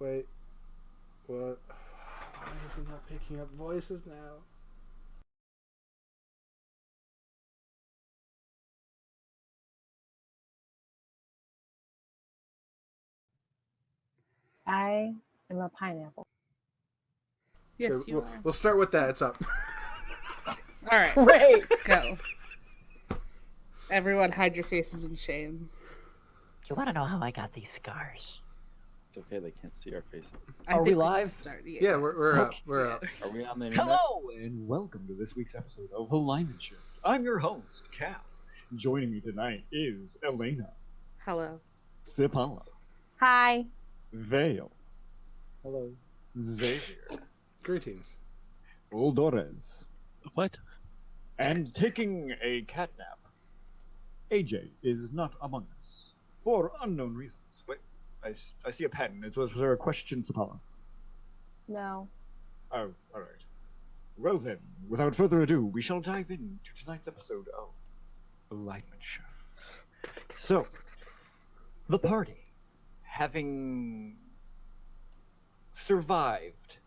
Wait. What? Why is it not picking up voices now? I am a pineapple. Yes, Good. you are. We'll start with that. It's up. All right, Wait. go. Everyone, hide your faces in shame. You want to know how I got these scars? It's okay, they can't see our faces. I Are think we can live? Start, Yeah, we're up. Okay. We're up. Are we on the internet? Hello, and welcome to this week's episode of Alignment Shift. I'm your host, Cal. Joining me tonight is Elena, Hello. Sipala, Hi. Vale, Hello. Xavier, Greetings. Uldores, What? and taking a cat nap. AJ is not among us for unknown reasons. Wait, I see a pen. Was there a question, Sipala? No. Oh, alright. Well then, without further ado, we shall dive into tonight's episode of Alignment Shift. So, the party, having survived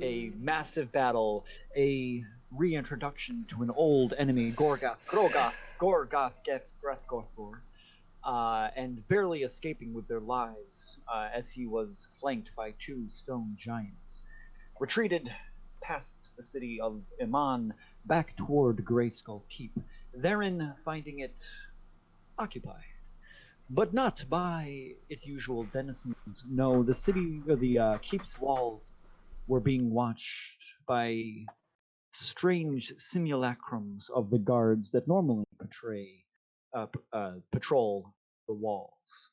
a massive battle, a reintroduction to an old enemy, Gorgoth Grethgothor, and barely escaping with their lives as he was flanked by two stone giants, retreated past the city of Iman back toward Greyskull Keep, therein finding it occupied. But not by its usual denizens. No, the keep's walls were being watched by strange simulacrums of the guards that normally patrol the walls.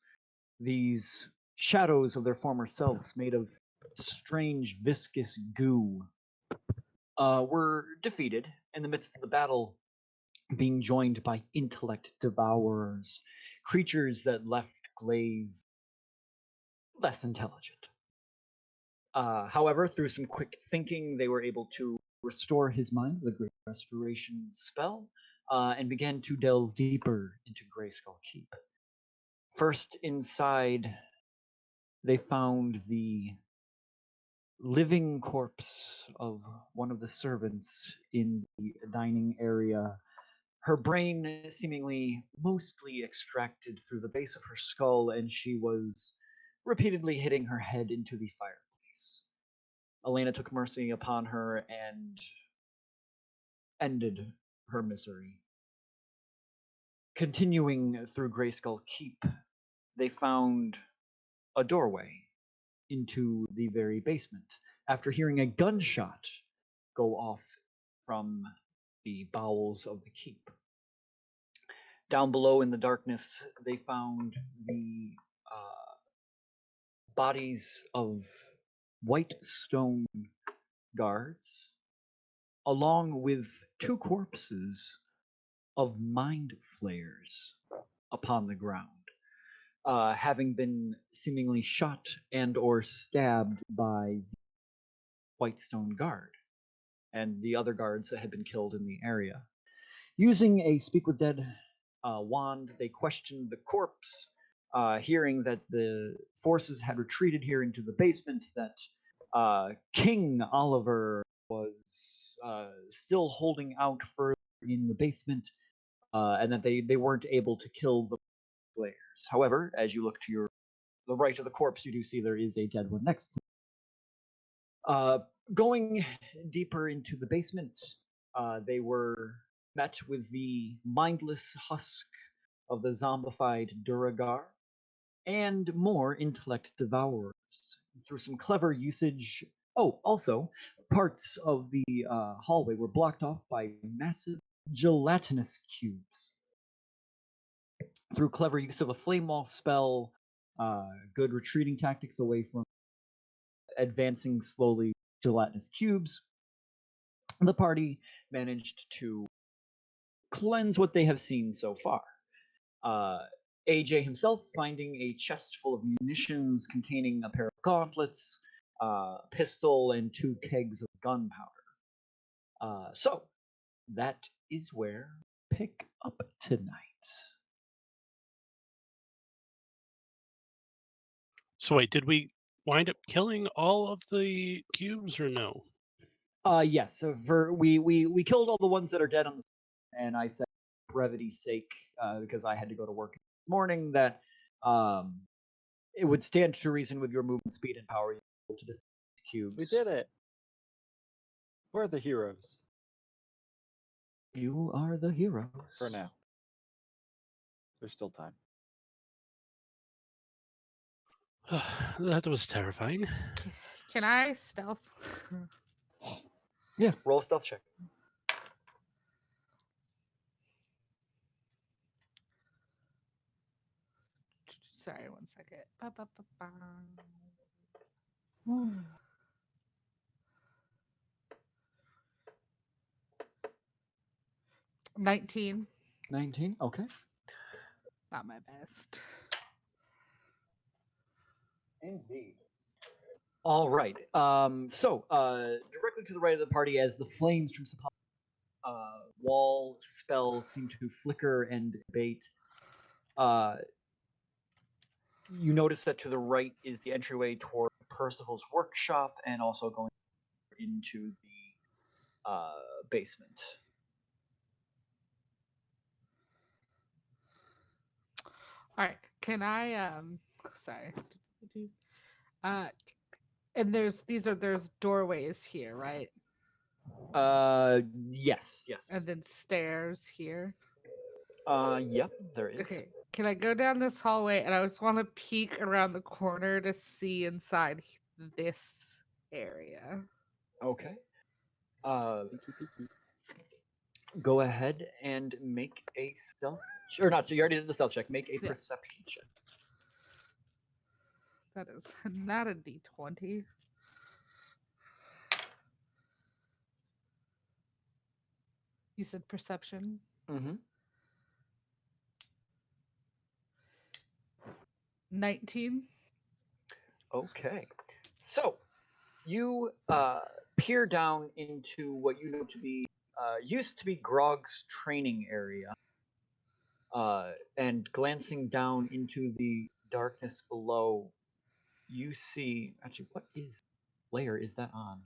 These shadows of their former selves, made of strange viscous goo, were defeated in the midst of the battle, being joined by intellect devourers, creatures that left Glaive less intelligent. However, through some quick thinking, they were able to restore his mind with a great restoration spell, and began to delve deeper into Greyskull Keep. First, inside, they found the living corpse of one of the servants in the dining area, her brain seemingly mostly extracted through the base of her skull, and she was repeatedly hitting her head into the fireplace. Elena took mercy upon her and ended her misery. Continuing through Greyskull Keep, they found a doorway into the very basement after hearing a gunshot go off from the bowels of the keep. Down below in the darkness, they found the bodies of white stone guards, along with two corpses of mind flayers upon the ground, having been seemingly shot and or stabbed by the white stone guard and the other guards that had been killed in the area. Using a Speak with Dead wand, they questioned the corpse, hearing that the forces had retreated here into the basement, that King Oliver was still holding out further in the basement, and that they weren't able to kill the players. However, as you look to the right of the corpse, you do see there is a dead one next to it. Going deeper into the basement, they were met with the mindless husk of the zombified Duragar and more intellect devourers. Through some clever usage. Oh, also, parts of the hallway were blocked off by massive gelatinous cubes. Through clever use of a flame wall spell, good retreating tactics away from advancing slowly gelatinous cubes, the party managed to cleanse what they have seen so far. AJ himself finding a chest full of munitions containing a pair of gauntlets, a pistol, and 2 kegs of gunpowder. So, that is where we pick up tonight. So wait, did we wind up killing all of the cubes or no? Yes. So we killed all the ones that are dead on the, and I said, for brevity's sake, because I had to go to work this morning, that it would stand to reason with your movement speed and power, you were able to defeat these cubes. We did it. We're the heroes You are the heroes. for now. There's still time. That was terrifying. Can I stealth? Yeah. Roll a stealth check. Sorry, 1 second. Ba, ba, ba, ba. Hmm. 19. 19. Okay. Not my best. Indeed. All right. So, directly to the right of the party, as the flames from Saponi's wall spell seem to flicker and abate, you notice that to the right is the entryway toward Percival's workshop, and also going into the basement. All right. Can I sorry. And there's doorways here, right? Yes. And then stairs here. Yep, there is. Okay. Can I go down this hallway and I just want to peek around the corner to see inside this area? Okay. Peeky, peeky. Go ahead and make a stealth. Or not, so you already did the stealth check. Make a Yeah. perception check. That is not a D20. You said perception? Mm-hmm. 19. Okay. So, you peer down into what you know to be, used to be Grog's training area. And glancing down into the darkness below, you see. Actually, what layer is that on?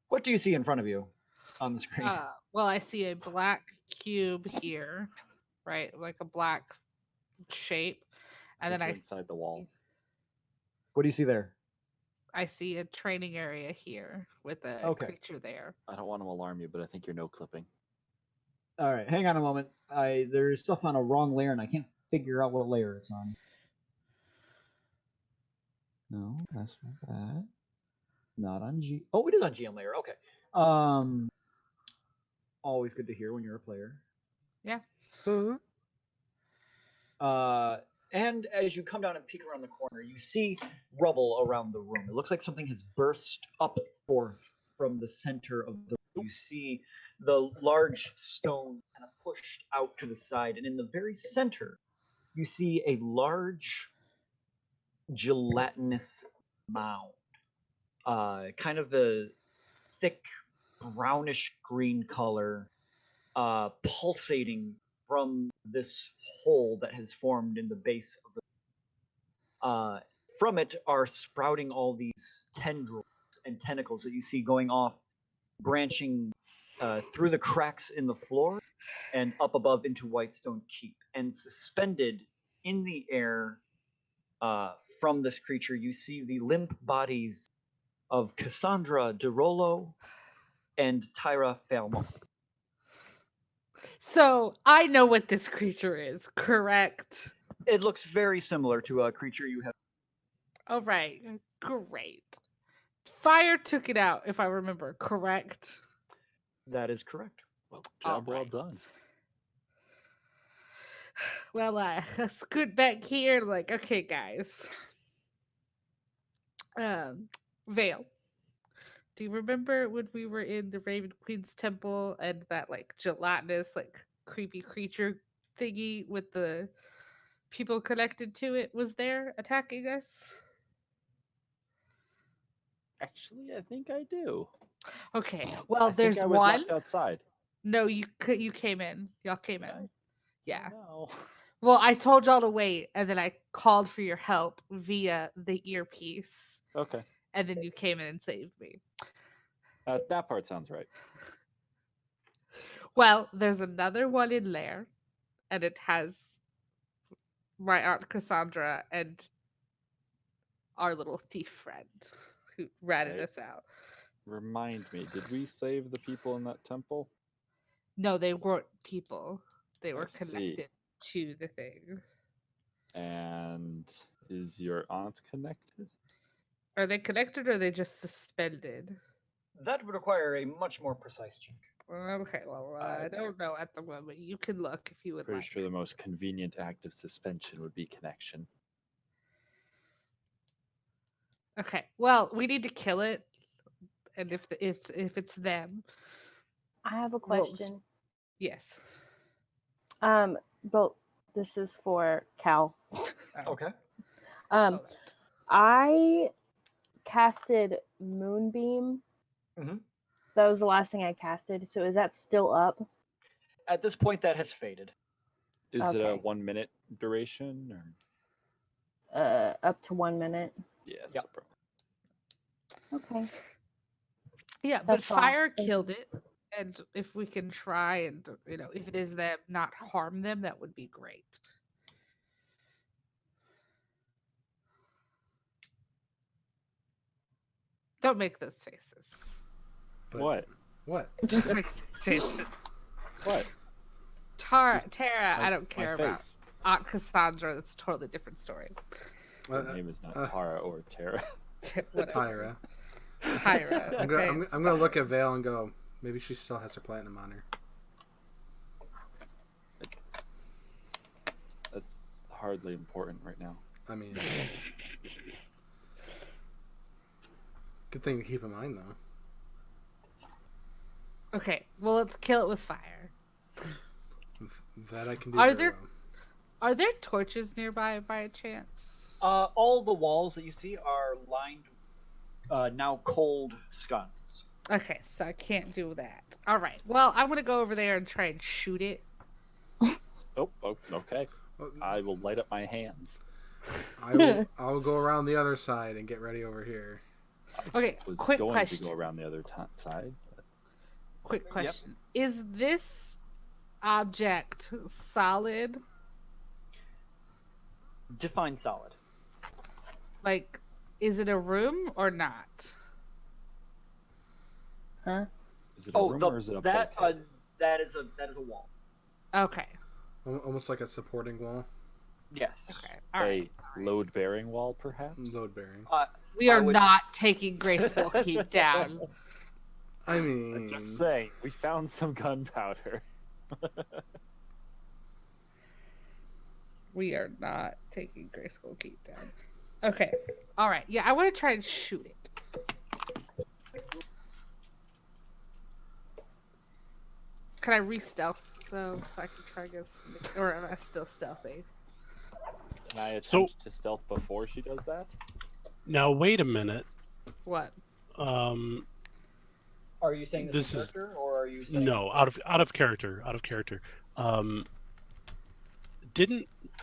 What do you see in front of you on the screen? Well, I see a black cube here, right? Like a black shape. And then Like inside the wall. What do you see there? I see a training area here with a Okay. creature there. I don't want to alarm you, but I think you're no clipping. All right, hang on a moment. There's stuff on a wrong layer, and I can't figure out what layer it's on. No, that's not that. Not on G. Oh, it is on GM layer. Okay. Always good to hear when you're a player. Yeah. And as you come down and peek around the corner, you see rubble around the room. It looks like something has burst up forth from the center of the room. You see the large stone kind of pushed out to the side, and in the very center, you see a large gelatinous mound. Kind of a thick brownish green color, pulsating from this hole that has formed in the base of the. From it are sprouting all these tendrils and tentacles that you see going off, branching through the cracks in the floor and up above into Whitestone Keep. And suspended in the air from this creature, you see the limp bodies of Cassandra DeRollo and Tyra Falmont. So I know what this creature is, correct? It looks very similar to a creature you have. All right, great. Fire took it out, if I remember correct. That is correct. Well, job well Alright. done. Well, I scoot back here, like, okay, guys. Vale, do you remember when we were in the Raven Queen's temple and that, like, gelatinous, like, creepy creature thingy with the people connected to it was there attacking us? Actually, I think I do. Okay, well, I there's think I was one. locked outside. No, you came in. Y'all came in. Yeah. No. Well, I told y'all to wait, and then I called for your help via the earpiece, Okay. and then you came in and saved me. That part sounds right. Well, there's another one in there, and it has my Aunt Cassandra and our little thief friend who ratted Right. us out. Remind me, did we save the people in that temple? No, they weren't people. They I were see. connected to the thing. And is your aunt connected? Are they connected or are they just suspended? That would require a much more precise check. Okay, well, I don't know at the moment. You can look if you would Pretty like. sure the most convenient act of suspension would be connection. Okay, well, we need to kill it, and if it's them, I have a Well, question. yes. But this is for Cal. Okay. Um, I casted Moonbeam. Mhm. That was the last thing I casted. So is that still up? At this point, that has faded. Is it a Okay. 1 minute duration or? Up to 1 minute. Yeah, that's Yep. a problem. Okay. Yeah, but That's all. fire Thank killed it, and if we can try and if it is them, not harm them, that would be great. Don't make those faces. But What? What? Don't make those faces. What? Tara, Just I don't My care about face. Aunt Cassandra. That's a totally different story. Her name is not uh, Tara or Tara. Whatever. Tyra. Tyra. I'm gonna, okay. I'm gonna look at Vale and go, maybe she still has her platinum on her. That's hardly important right now. I mean, good thing to keep in mind, though. Okay, well, let's kill it with fire. That I can do. Are very there- well. Are there torches nearby by a chance? All the walls that you see are lined, now cold sconces. Okay, so I can't do that. All right. Well, I'm gonna go over there and try and shoot it. Oh, okay. Well, I will light up my hands. I'll go around the other side and get ready over here. Okay, Was quick going question. to go around the other side. Quick question. Is this object solid? Define solid. Like, is it a room or not? Huh? Is it a room or is it a bulkhead? that is a wall. Okay. Almost like a supporting wall, Yes. Okay. All right. A load-bearing wall, perhaps? load bearing. We I are would- not taking Graceful Keep down. I I'm mean, just saying, we found some gunpowder. We are not taking Graceful Keep down. Okay. All right. Yeah, I want to try and shoot it. Can I re-stealth though, so I can try to or am I still stealthy? Can I So- attempt to stealth before she does that? Now wait a minute. What? Are you saying This this is- is character, or are you saying No, out of character.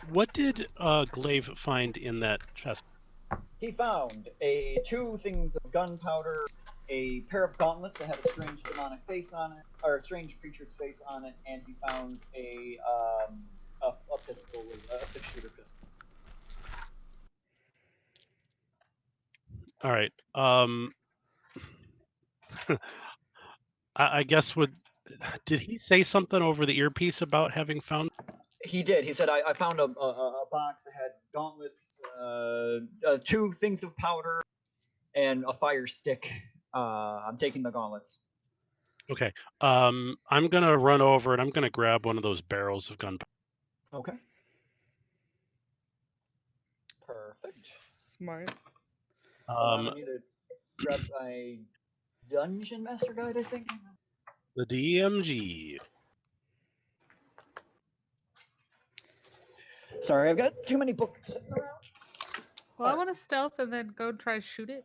What did Glaive find in that chest? he found two things of gunpowder, a pair of gauntlets that had a strange demonic face on it, or a strange creature's face on it, and he found a pistol, a 6-shooter pistol. All right. I guess did he say something over the earpiece about having found? He did. He said, I found a box that had gauntlets, 2 things of powder, and a fire stick. I'm taking the gauntlets. Okay. I'm gonna run over and I'm gonna grab one of those barrels of gunpowder. Okay. Perfect. Smart. I need to grab my dungeon master guide, I think. The DMG. Sorry, I've got too many books sitting around. Well, I want to stealth and then go try to shoot it.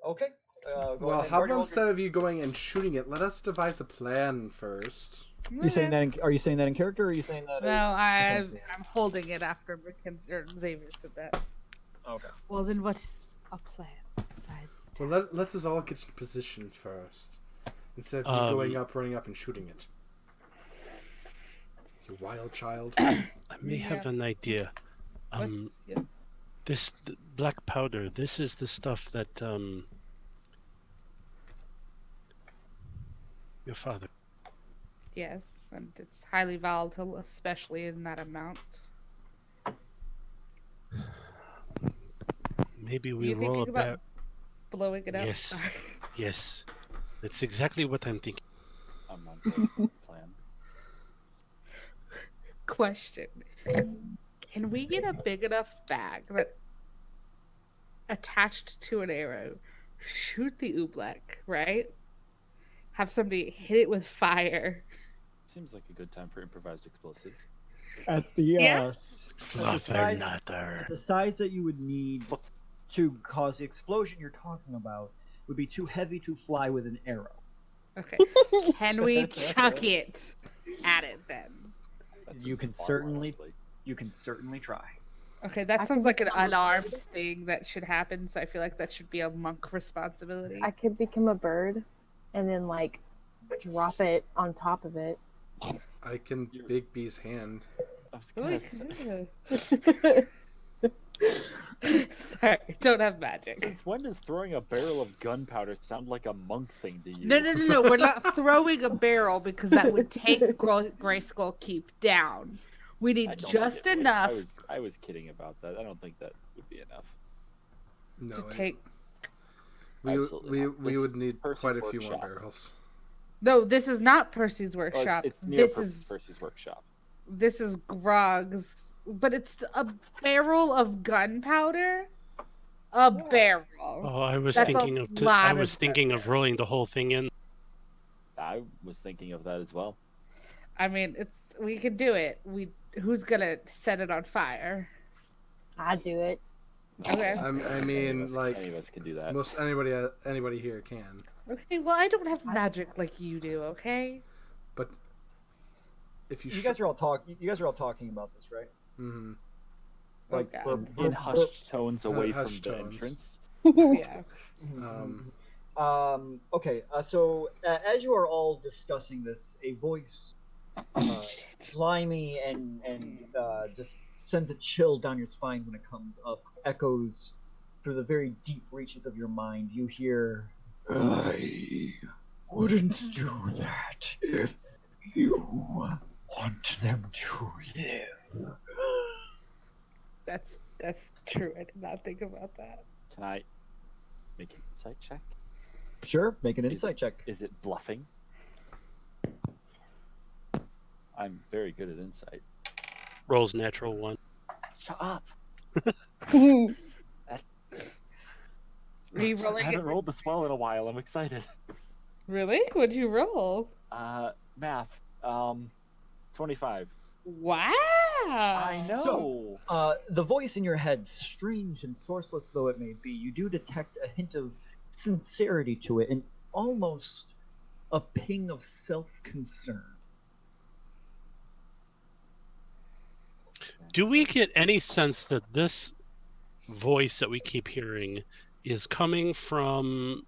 Okay, Go Well, ahead. how Guardian about Waldron. instead of you going and shooting it, let us devise a plan first. You saying that? Are you saying that in character, or are you saying that? No, as... I'm holding it after or Xavier said that. Okay. Well, then what is a plan besides? Well, let us all get in position first, instead of you going up, running up, and shooting it. You wild child. I may have an idea. Yeah. This black powder. This is the stuff that your father. Yes, and it's highly volatile, especially in that amount. Maybe we You roll thinking a about bear. blowing it up? Yes. Sorry. Yes, that's exactly what I'm thinking. I'm on board with the plan. Question: can we get a big enough bag that attached to an arrow, shoot the oobleck, right? Have somebody hit it with fire. Seems like a good time for improvised explosives. At the Yeah. the size that you would need to cause the explosion you're talking about would be too heavy to fly with an arrow. Okay. Can we chuck it at it then? That You seems can far more certainly- likely. You can certainly try. Okay, that I sounds can like an become a unarmed bird. thing that should happen, so I feel like that should be a monk responsibility. I could become a bird and then like drop it on top of it. I can Big B's hand. I was Oh, gonna we say, could. Sorry, don't have magic. since when does throwing a barrel of gunpowder sound like a monk thing to you? No. We're not throwing a barrel because that would take Grayskull Keep down. We I need don't think just it would. enough I was kidding about that. I don't think that would be enough. No, to take. Absolutely not. we This would is need Percy's quite a few more workshop. barrels. No, this is not Percy's Well, workshop. it's near This Percy's workshop. this is Grog's, but it's a barrel of gunpowder. A barrel. Oh, I was That's a thinking of. I lot was of thinking of rolling the whole thing in. I was thinking of that as well. I mean, we can do it. Who's gonna set it on fire? I do it. Okay. I Any mean, of us- like any of us can do that. most anybody here can. Okay. Well, I don't have magic like you do. Okay. But if you, You guys are all talking about this, right? Mm-hmm. Like Okay. In hushed tones away from hushed the tones. entrance. Yeah. Okay. So as you are all discussing this, a voice, slimy and just sends a chill down your spine when it comes up, echoes through the very deep reaches of your mind. You hear, "I wouldn't do that if you want them to live." That's true. I did not think about that. Can I make an insight check? Sure, make an insight check. Is it bluffing? I'm very good at insight. Rolls natural 1. Shut up! Are you I rolling it? haven't rolled this well in a while. I'm excited. Really? What'd you roll? Math. 25. Wow. I know. The voice in your head, strange and sourceless though it may be, you do detect a hint of sincerity to it and almost a ping of self-concern. Do we get any sense that this voice that we keep hearing is coming from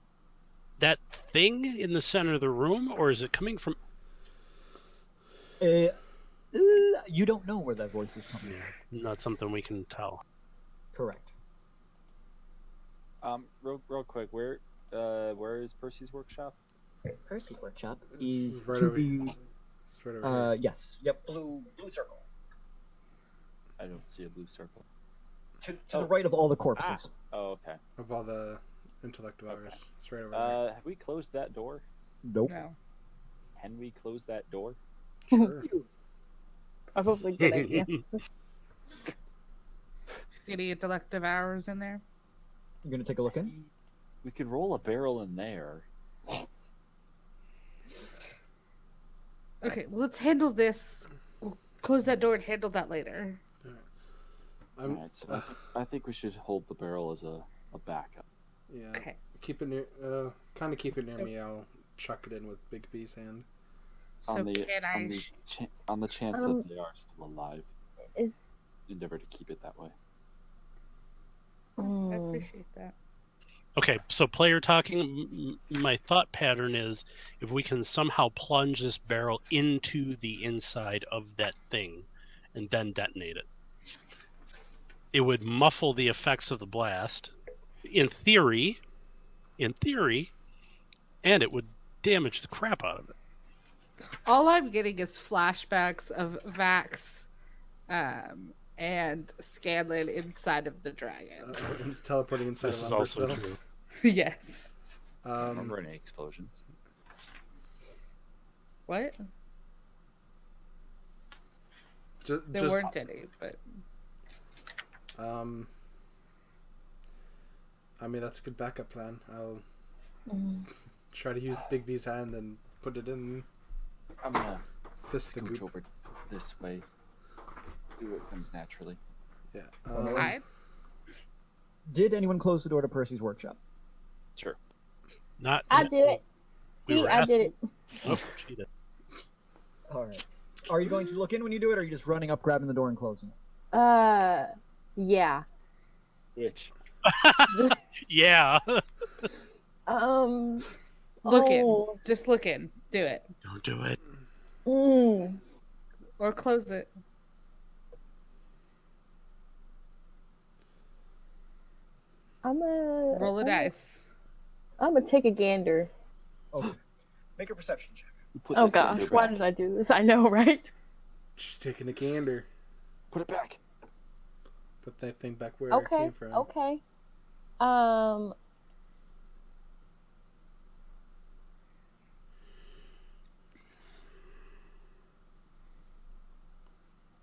that thing in the center of the room, or is it coming from? You don't know where that voice is coming from. Not something we can tell. Correct. Real quick, where is Percy's workshop? Percy's workshop It's is right to over the here. It's right over here. yes, yep, blue circle. I don't see a blue circle. To the right of all the corpses. Oh, okay. Of all the intellect of ours. It's right over Have we closed that door? Nope. No. Can we close that door? there. Sure. Probably good idea. See any intellective hours in there? You gonna take a look in? We could roll a barrel in there. Okay, well, let's handle this. We'll close that door and handle that later. I'm, Alright, so I think we should hold the barrel as a backup. yeah. Okay. Keep it near. Kind of keep it near So- me. I'll chuck it in with Big B's hand. So on the can I? on the chance Um, that they are still alive, Is endeavor to keep it that way. I mm, appreciate that. Okay, so player talking. My thought pattern is if we can somehow plunge this barrel into the inside of that thing and then detonate it, it would muffle the effects of the blast. In theory, and it would damage the crap out of it. All I'm getting is flashbacks of Vax, and Scanlan inside of the dragon. It's teleporting inside This of is also Umbersill. true. Yes. I don't remember any explosions. What? Ju- There just, weren't any, but I mean, that's a good backup plan. I'll mm, try to use Big B's hand and put it in I'm gonna fist the scooch goop. over this way. Do what comes naturally. Yeah. hide. Did anyone close the door to Percy's workshop? Sure. Not. I did it. We See, were I did it. Oh, she did. All right. Are you going to look in when you do it, or are you just running up, grabbing the door, and closing it? Yeah. Which? Yeah. Look in. Oh, Just look in. Do it. Don't do it. mm, Or close it. I'm a Roll a dice. I'm gonna take a gander. Okay. Make a perception check. Put Oh that gosh, gander why back. did I do this? I know, right? She's taking a gander. Put it back. Put that thing back where it Okay, came from. okay.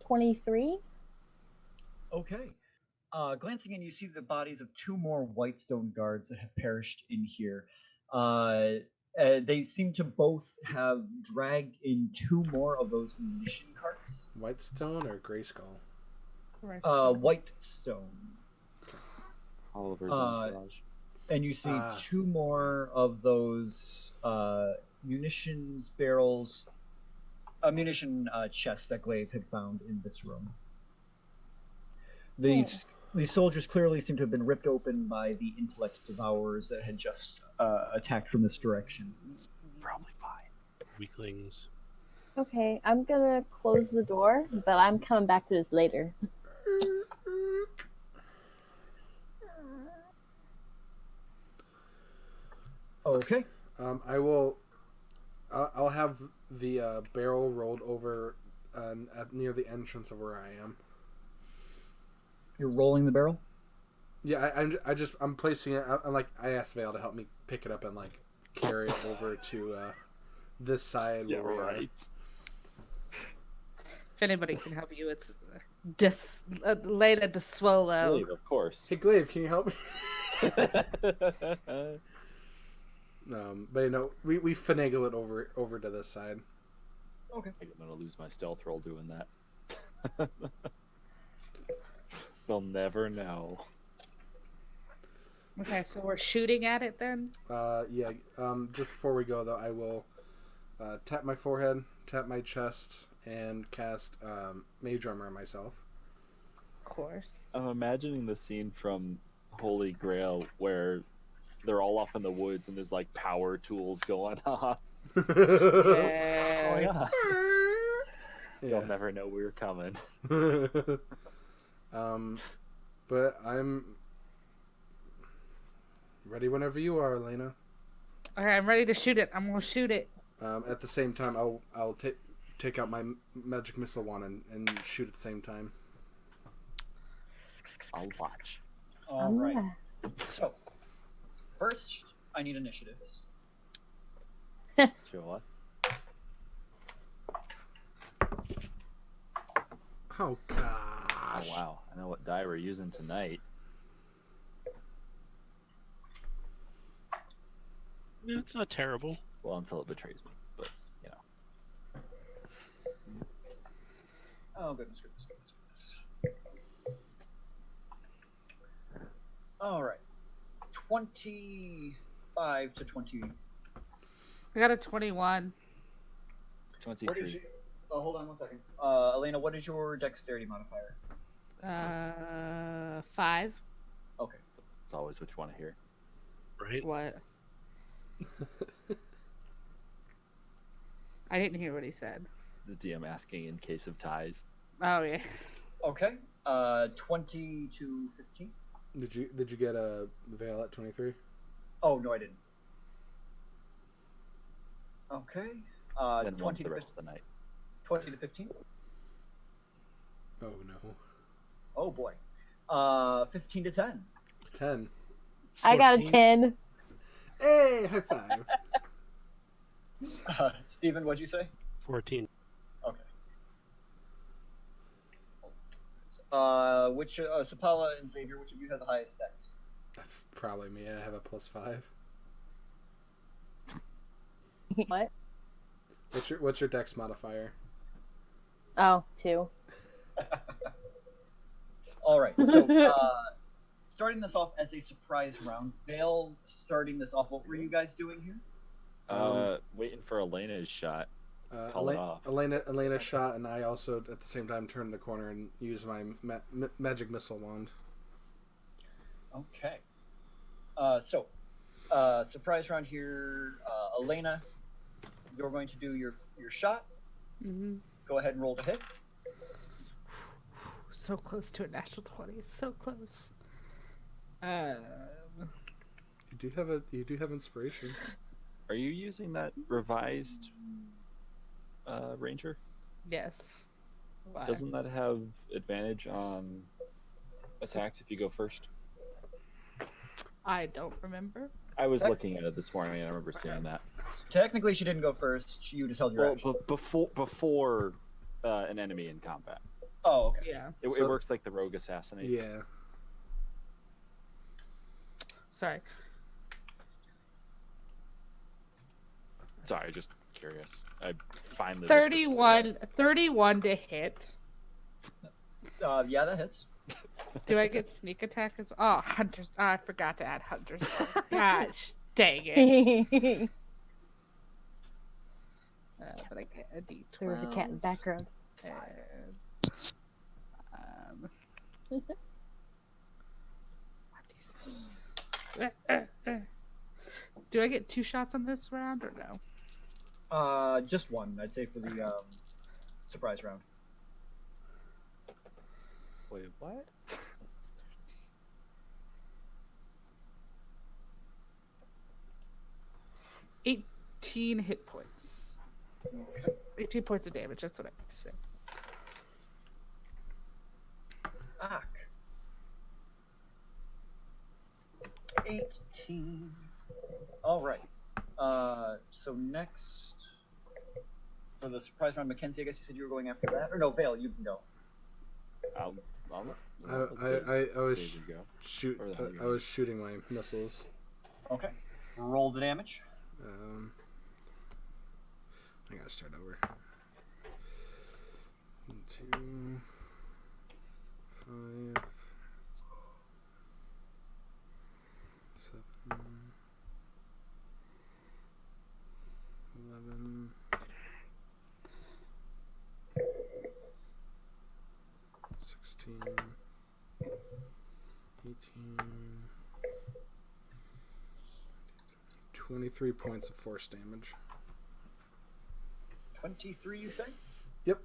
23. Okay. Glancing in, you see the bodies of two more Whitestone guards that have perished in here. They seem to both have dragged in two more of those munition carts. Whitestone or Grayskull? Whitestone. Oliver's Uh, entourage. And you see Ah. two more of those munitions barrels, munition chests that Glaive had found in this room. These soldiers clearly seem to have been ripped open by the intellect devourers that had just attacked from this direction. Probably fine. Weaklings. Okay, I'm gonna close the door, but I'm coming back to this later. Okay. I will. I'll have the barrel rolled over near the entrance of where I am. You're rolling the barrel? Yeah, I'm placing it. I asked Vale to help me pick it up and like carry it over to this side. Yeah, where we are. right. If anybody can help you, it's Leda de Swolo. Glaive, of course. Hey, Glaive, can you help me? But you know, we finagle it over to this side. Okay. I think I'm gonna lose my stealth roll doing that. They'll never know. Okay, so we're shooting at it then? Yeah. Just before we go though, I will tap my forehead, tap my chest, and cast Mage Armor on myself. Of course. I'm imagining the scene from Holy Grail where they're all off in the woods and there's like power tools going on. Yes. yeah. Yeah. They'll never know we're coming. But I'm ready whenever you are, Elena. Alright, I'm ready to shoot it. I'm gonna shoot it. At the same time, I'll take out my magic missile wand and shoot at the same time. I'll watch. All right. So, first, I need initiatives. Sure what? Oh Oh gosh! wow, I know what die we're using tonight. Yeah, it's not terrible. Well, until it betrays me, but you know. Oh, goodness. All right. 23. 5 to 20. I got a 21. 23. Hold on one second. Elena, what is your dexterity modifier? 5. Okay. It's always what you want to hear. Right? What? I didn't hear what he said. The DM asking in case of ties. Oh yeah. Okay. 20 to 15. Did you get a Veil at 23? Oh, no, I didn't. Okay. Then 20 one to for the rest of the night. 20 to 15. Oh no. Oh boy. 15 to 10. 10. I got a 14. 10. Hey, high five. Steven, what'd you say? 14. Okay. Which Sapala and Xavier, which of you have the highest dex? Probably me. I have a +5. What? What's your dex modifier? Oh, 2. All right. So, starting this off as a surprise round, Vale starting this off. What were you guys doing here? Waiting for Elena's shot. Call it off. Elena shot, and I also at the same time turned the corner and used my magic missile wand. Okay. So, surprise round here. Elena, you're going to do your shot. Mm-hmm. Go ahead and roll to hit. So close to a natural 20. So close. You do have inspiration. Are you using that revised ranger? Yes. Why? Doesn't that have advantage on attacks if you go first? I don't remember. I was looking at it this morning and I remember seeing that. Technically, she didn't go first. You just held your Well, action. but before an enemy in combat, Oh, okay. Yeah. it So- works like the rogue assassinate. Yeah. Sorry. Sorry, just curious. I finally 31 to hit. Yeah, that hits. Do I get sneak attack as well? Oh, hunters. Oh, I forgot to add hunters. Gosh, dang it. But I get a D12. There was a cat in the background. And, do I get 2 shots on this round or no? Just one, I'd say, for the surprise round. Wait, what? $18 hit points. 18 points of damage, that's what I meant to say. Ak. 18. All right. So next for the surprise round, Mackenzie, I guess you said you were going after that, or no, Vale, you can go. I'll I was There you go. I was shooting my missiles. Okay. Roll the damage. I gotta start over. 2, 5, 7, 11, 16, 18, 23 points of force damage. 23, you say? Yep.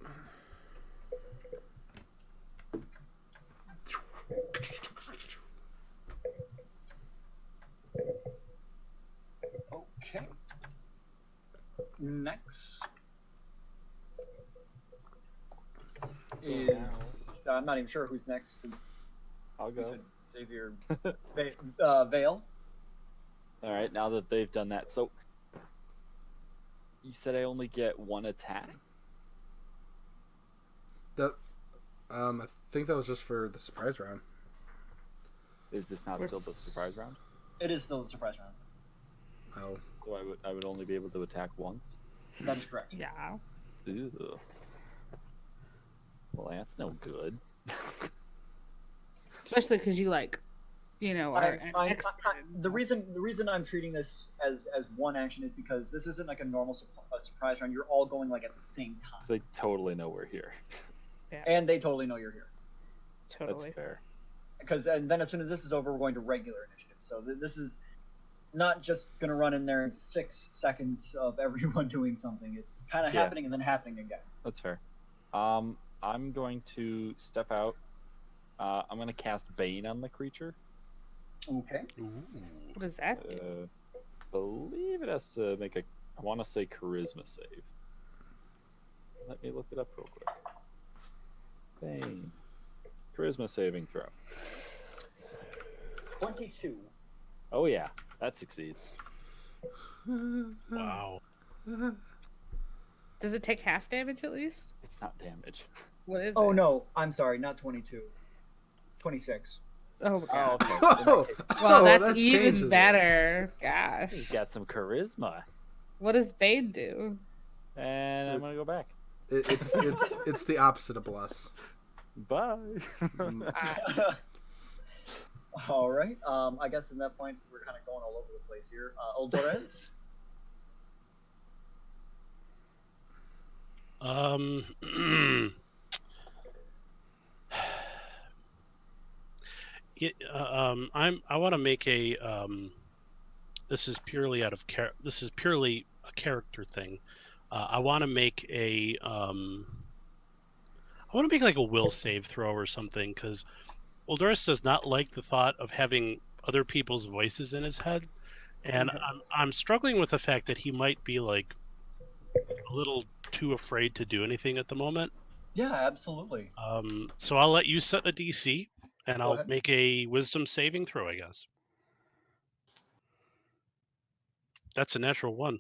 Okay. Next is I'm not even sure who's next since I'll you go. said Xavier Vale. All right, now that they've done that, so you said I only get one attack. That I think that was just for the surprise round. Is this not still the surprise round? It is still the surprise round. Oh. So I would only be able to attack once. That is correct. Yeah. Ew. Well, that's no good. Especially because you, like, are an expert. The reason I'm treating this as one action is because this isn't like a normal surprise round. You're all going like at the same time, They totally know we're here. and they totally know you're here. Totally. That's fair. And then as soon as this is over, we're going to regular initiative. So this is not just going to run in there in 6 seconds of everyone doing something. It's kind of happening and then happening again. That's fair. I'm going to step out. I'm going to cast Bane on the creature. Okay. What does that do? Believe it has to make a, I want to say charisma save. Let me look it up real quick. Bane. Charisma saving throw. 22. Oh yeah, that succeeds. Wow. Does it take half damage at least? It's not damage. What is it? Oh no, I'm sorry, not 22. 26. Oh, God. okay. Oh, Well, oh, that's that even changes it. better. Gosh. He's got some charisma. What does Bane do? And I'm gonna go back. It's the opposite of bless. Bye. All right. I guess in that point we're kind of going all over the place here. Oldores. I want to make a. This is purely out of This is purely a character thing. I want to make a. I want to make like a will save throw or something because Uldoris does not like the thought of having other people's voices in his head, and I'm struggling with the fact that he might be like a little too afraid to do anything at the moment. Yeah, absolutely. So I'll let you set the DC, and Go I'll ahead. make a wisdom saving throw, I guess. That's a natural 1.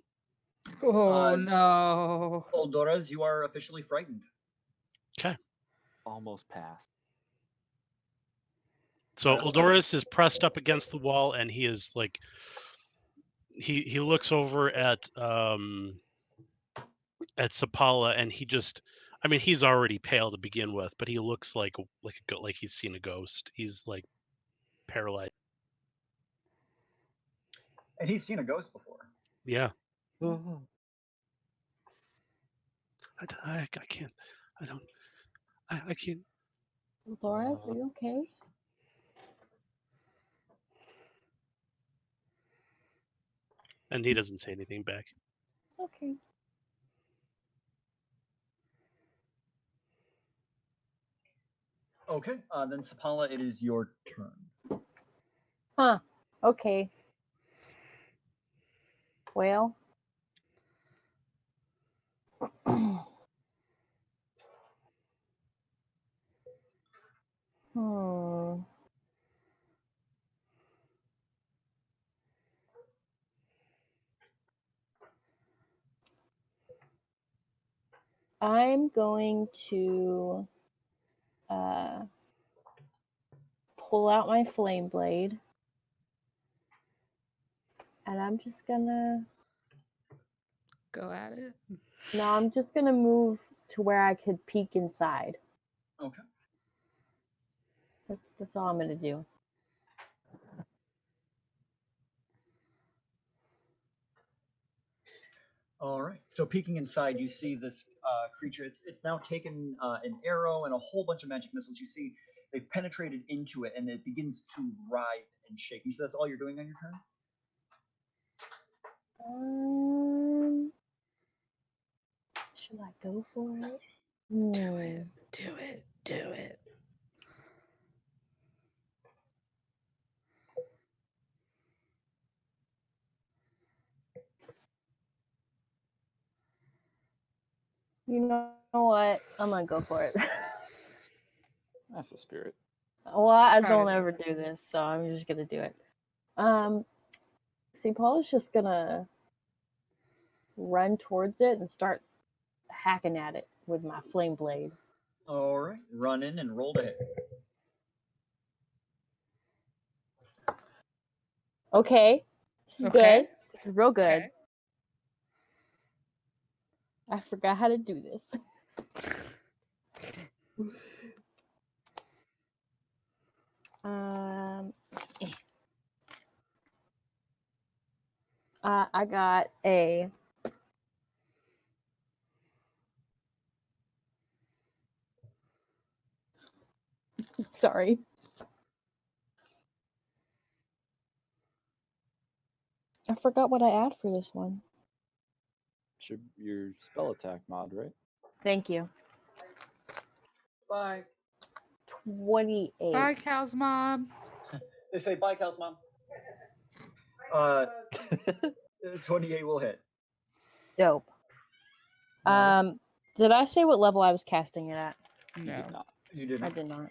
Oh, no. Oldores, you are officially frightened. Almost passed. So Uldoris is pressed up against the wall, and he is like, he looks over at Sapala, and he just, I mean, he's already pale to begin with, but he looks like he's seen a ghost. He's like paralyzed. And he's seen a ghost before. Yeah. I can't. I can't. Doris, are you okay? And he doesn't say anything back. Okay. Okay. Then Sapala, it is your turn. Huh. Okay. Well. I'm going to pull out my flame blade, and I'm just gonna. Go at it. No, I'm just gonna move to where I could peek inside. Okay. That's all I'm gonna do. All right. So peeking inside, you see this creature. It's now taken an arrow and a whole bunch of magic missiles. You see they've penetrated into it, and it begins to writhe and shake. You said that's all you're doing on your turn? Should I go for it? Do it. Do it. You know what? I'm gonna go for it. That's a spirit. Well, I Proud don't of you. ever do this, so I'm just gonna do it. See, Paula's just gonna run towards it and start hacking at it with my flame blade. All right. Run in and roll to hit. Okay, this is Okay. good. This is real good. Okay. I forgot how to do this. I got a sorry. I forgot what I add for this one. Should your spell attack mod, right? Thank you. Bye. 28. Bye, Cal's mom. They say bye, Cal's mom. 28 will hit. Dope. Nice. Did I say what level I was casting it at? You No. did not. You did I not. did not.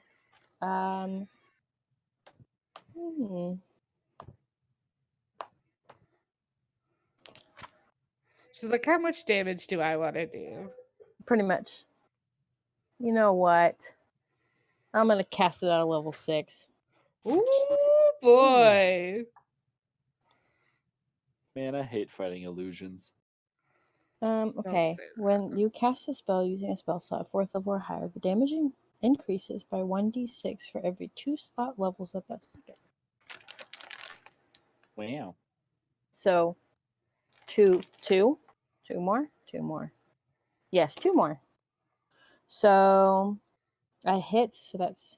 She's like, how much damage do I want to do? Pretty much. You know what? I'm gonna cast it at a level 6. Ooh, boy. Man, I hate fighting illusions. Okay. say that. When you cast a spell using a spell slot 4th level or higher, the damage increases by 1d6 for every 2 slot levels above second. Wow. So, two more. Yes, 2 more. So, I hit. So that's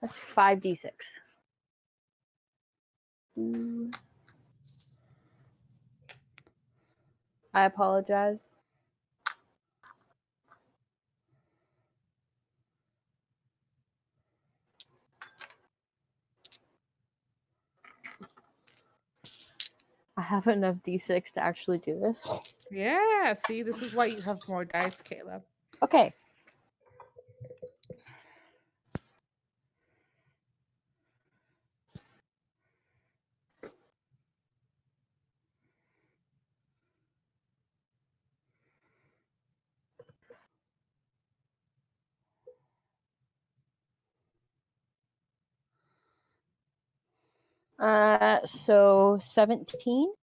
5d6. Ooh. I apologize. I have enough d6 to actually do this. Yeah, see, this is why you have more dice, Caleb. Okay. So 17.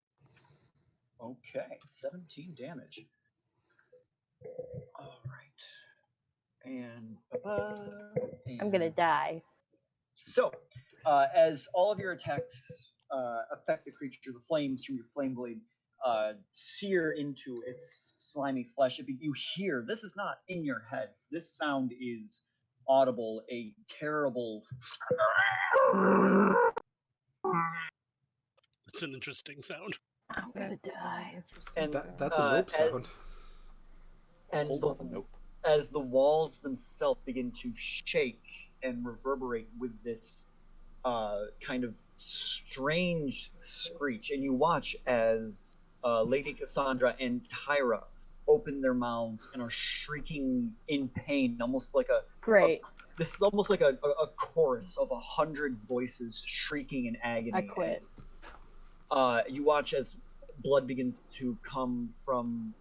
Okay, 17 damage. All right. And, I'm gonna die. So, as all of your attacks affect the creature, the flames from your flame blade sear into its slimy flesh. You hear, this is not in your heads. This sound is audible, a terrible. It's an interesting sound. I'm gonna die. And That's a nope sound. And Hold on, nope. as the walls themselves begin to shake and reverberate with this kind of strange screech, and you watch as Lady Cassandra and Tyra open their mouths and are shrieking in pain, almost like Great. this is almost like a chorus of 100 voices shrieking in agony. I quit. You watch as blood begins to come from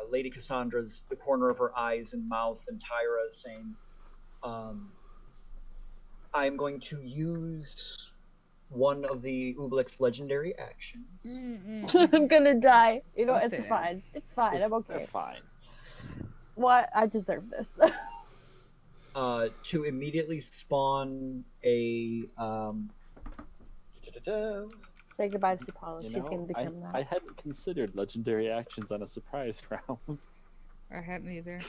Lady Cassandra's, the corner of her eyes and mouth, and Tyra is saying, I'm going to use one of the Ublix legendary actions. I'm gonna die. You know, Don't it's say that. fine. It's fine. I'm They're okay. fine. What? I deserve this. To immediately spawn a Say goodbye to Supala. You She's know, gonna become that. I hadn't considered legendary actions on a surprise round. I hadn't either.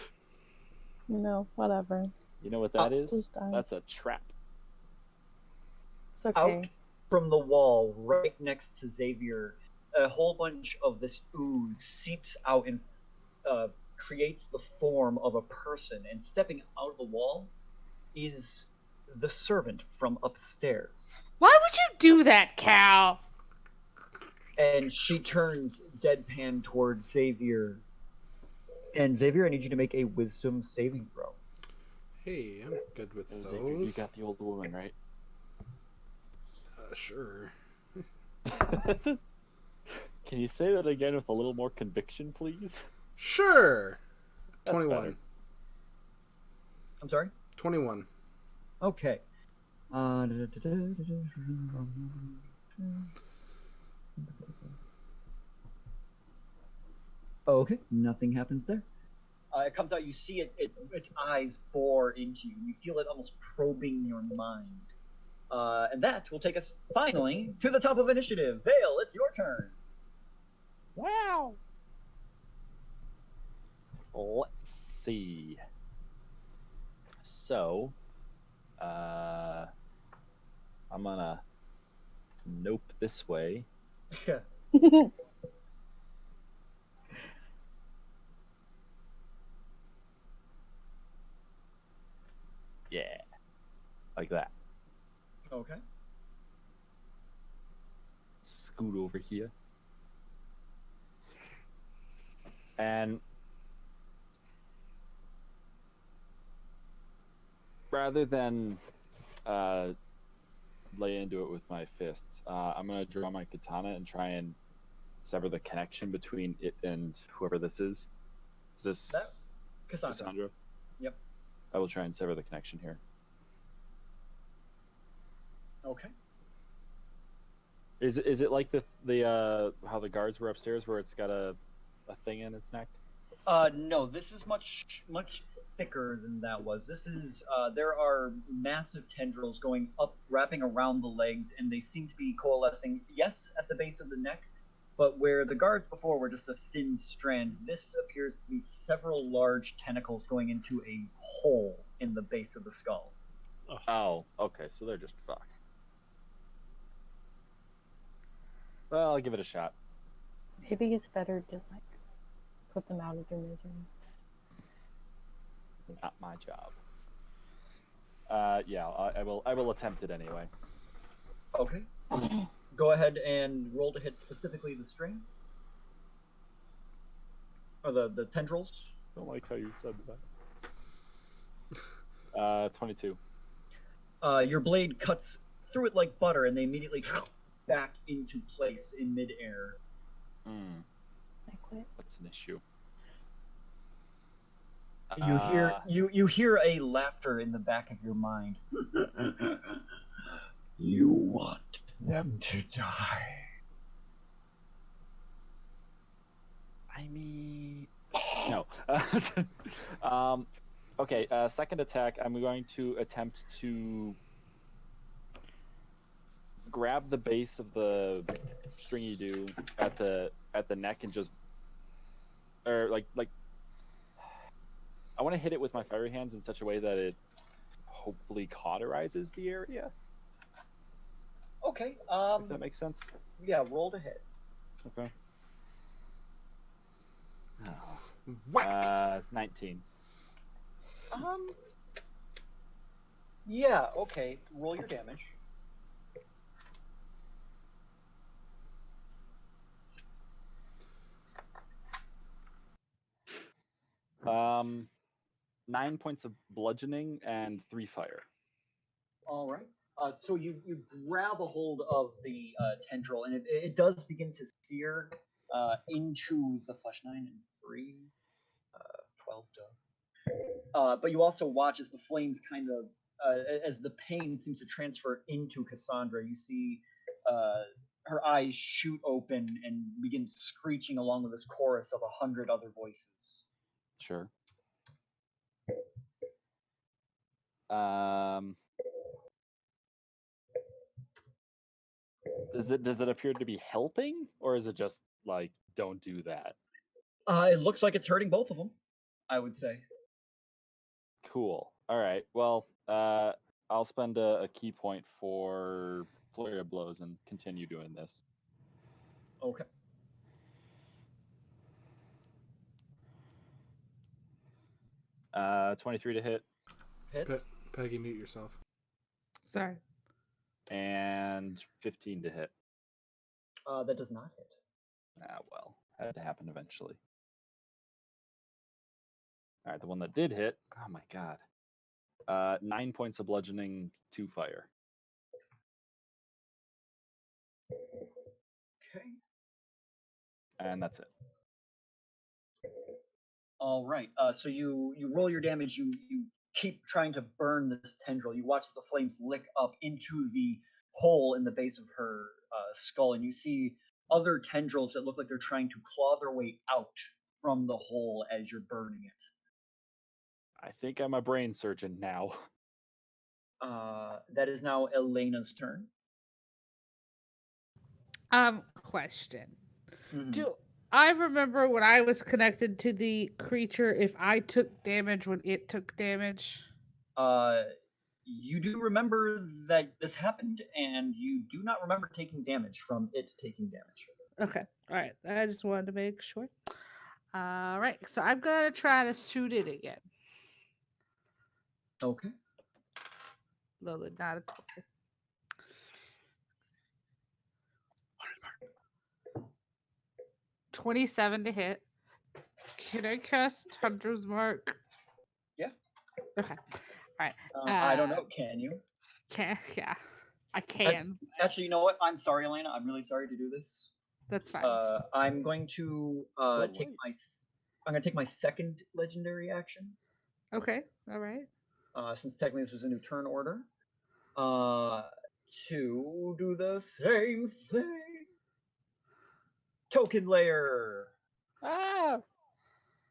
You know, whatever. You know what that is? Please die. That's a trap. It's okay. out from the wall right next to Xavier. A whole bunch of this ooze seeps out and creates the form of a person, and stepping out of the wall is the servant from upstairs. Why would you do that, Cal? And she turns deadpan towards Xavier. And Xavier, I need you to make a wisdom saving throw. Hey, I'm good with Xavier, those. you got the old woman, right? Sure. Can you say that again with a little more conviction, please? Sure. That's 21. better. I'm sorry? 21. Okay. Okay, nothing happens there. It comes out, you see its eyes bore into you. You feel it almost probing your mind. And that will take us finally to the top of initiative. Vale, it's your turn. Wow. Let's see. So, I'm gonna nope this way. Yeah. Yeah, like that. Okay. Scoot over here. And rather than lay into it with my fists, I'm gonna draw my katana and try and sever the connection between it and whoever this is. Is this That- Cassandra. Cassandra? Yep. I will try and sever the connection here. Okay. Is it like the how the guards were upstairs where it's got a thing in its neck? No, this is much thicker than that was. This is there are massive tendrils going up, wrapping around the legs, and they seem to be coalescing. Yes, at the base of the neck, but where the guards before were just a thin strand, this appears to be several large tentacles going into a hole in the base of the skull. Oh, okay, so they're just fucked. Well, I'll give it a shot. Maybe it's better to like put them out of their misery. Not my job. Yeah, I will attempt it anyway. Okay. Go ahead and roll to hit specifically the string. Or the tendrils. Don't like how you said that. 22. Your blade cuts through it like butter, and they immediately back into place in midair. Hmm, I quit. that's an issue. You hear a laughter in the back of your mind. You want them to die. I mean, no. Okay. Second attack. I'm going to attempt to grab the base of the stringy do at the neck and just, or like I want to hit it with my fiery hands in such a way that it hopefully cauterizes the area. Okay. If that makes sense. Yeah. Roll to hit. Okay. Whack! 19. Yeah. Okay. Roll your damage. 9 points of bludgeoning and 3 fire. All right. So you grab a hold of the tendril, and it does begin to sear into the flesh. 9 and 3, 12 to. But you also watch as the flames kind of, as the pain seems to transfer into Cassandra. You see her eyes shoot open and begin screeching along with this chorus of 100 other voices. Sure. Does it appear to be helping, or is it just like, don't do that? It looks like it's hurting both of them, I would say. Cool. All right. Well, I'll spend a key point for flurry of blows and continue doing this. Okay. Uh, 23 to hit Hits. Peggy, mute yourself. Sorry. and 15 to hit. That does not hit. Ah, well, had to happen eventually. All right, the one that did hit. Oh my god. 9 points of bludgeoning, 2 fire. Okay. And that's it. All right. So you roll your damage. You keep trying to burn this tendril. You watch as the flames lick up into the hole in the base of her skull, and you see other tendrils that look like they're trying to claw their way out from the hole as you're burning it. I think I'm a brain surgeon now. That is now Elena's turn. Question. Mhm. Do I remember when I was connected to the creature, if I took damage when it took damage. You do remember that this happened, and you do not remember taking damage from it taking damage. Okay. All right. I just wanted to make sure. All right. So I'm gonna try to shoot it again. Okay. Lola, not a total. 27 to hit. Can I cast Hunter's Mark? Yeah. Okay. All right. I don't know. Can you? Yeah, I can. Actually, you know what? I'm sorry, Elena. I'm really sorry to do this. That's fine. I'm going to take my. I'm going to take my second legendary action. Okay. All right. Since technically this is a new turn order. To do the same thing. Token layer. Ah!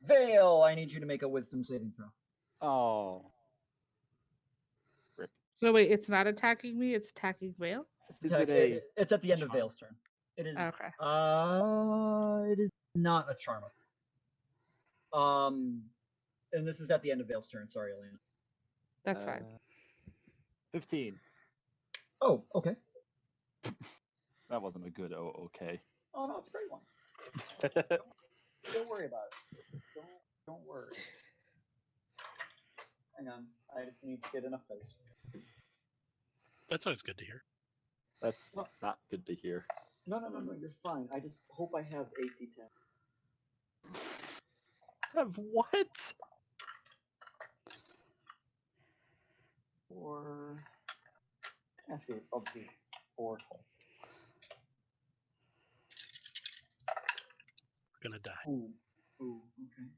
Vale, I need you to make a wisdom saving throw. Oh. So wait, it's not attacking me. It's attacking Vale. Is it a? It's at the end of Vale's turn. It is. Okay. It is not a charm. And this is at the end of Vale's turn. Sorry, Elena. That's fine. 15. Oh, okay. That wasn't a good okay. Oh no, it's a great one. Don't worry about it. Don't worry. Hang on, I just need to get enough dice. That's always good to hear. That's not good to hear. No, you're fine. I just hope I have 8d10. Of what? Or actually, I'll do 4. We're gonna die. Ooh, okay.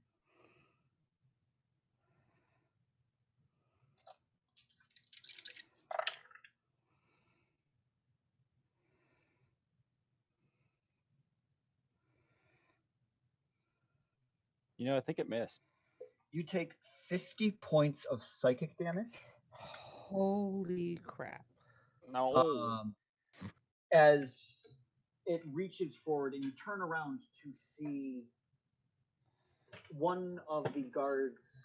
You know, I think it missed. You take 50 points of psychic damage. Holy crap. No. As it reaches forward and you turn around to see one of the guards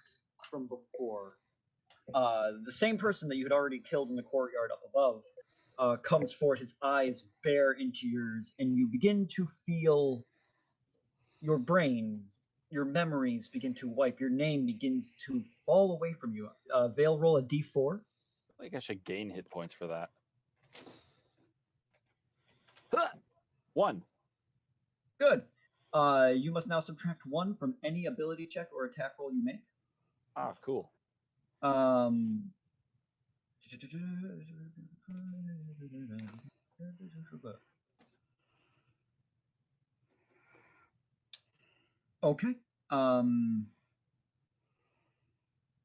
from before, the same person that you had already killed in the courtyard up above, comes forward, his eyes bare into yours, and you begin to feel your brain, your memories begin to wipe, your name begins to fall away from you. Vale, roll a d4. I think I should gain hit points for that. 1. Good. You must now subtract 1 from any ability check or attack roll you make. Ah, cool. Okay.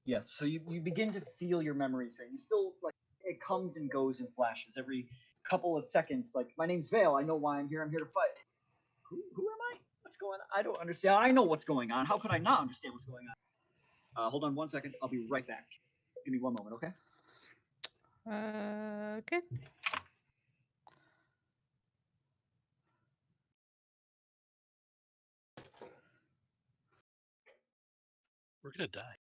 Yes, so you begin to feel your memories fade. You still, like, it comes and goes in flashes every couple of seconds. Like, my name's Vale. I know why I'm here. I'm here to fight. Who am I? What's going on? I don't understand. I know what's going on. How could I not understand what's going on? Hold on 1 second. I'll be right back. Give me 1 moment, okay? Okay. We're gonna die.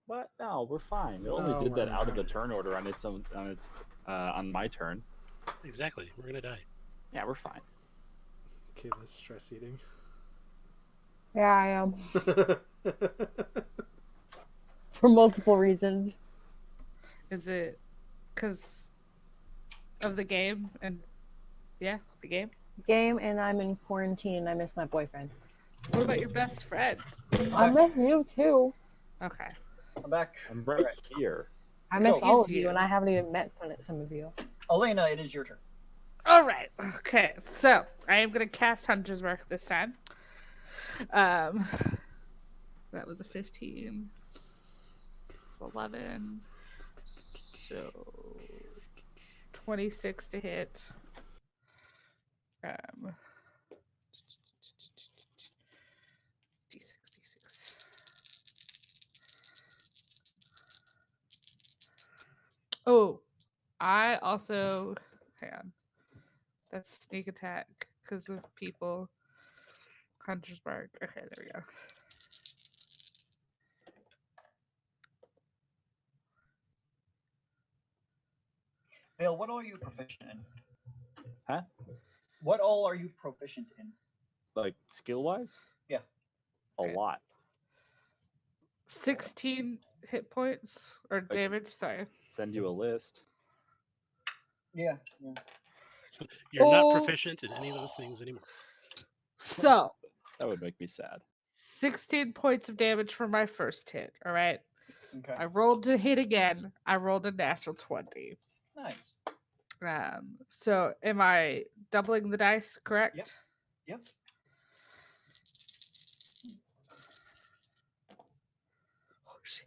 What? No, we're fine. It only No, did that we're out of not. the turn order on its own, on my turn. Exactly. We're gonna die. Yeah, we're fine. Okay, that's stress eating. Yeah, I am. For multiple reasons. Is it because of the game and the game? Game, and I'm in quarantine and I miss my boyfriend. What about your best friend? I miss you too. Okay. I'm back. I'm right here. I miss So- all of Is you, you. and I haven't even met some of you. Elena, it is your turn. All right. Okay. So I am gonna cast Hunter's Mark this time. That was a 15. It's 11. So 26 to hit. D6. Oh, I also hang on. That's sneak attack because of people. Hunter's Mark. Okay, there we go. Vale, what all are you proficient in? Huh? What all are you proficient in? Like skill wise? Yeah. A Okay. lot. 16 hit points or damage. Sorry. Send you a list. Yeah. You're not Oh. proficient in any of those things anymore. So That would make me sad. 16 points of damage for my first hit. All right. Okay. I rolled to hit again. I rolled a natural 20. Nice. So am I doubling the dice, correct? Yep. Oh shit.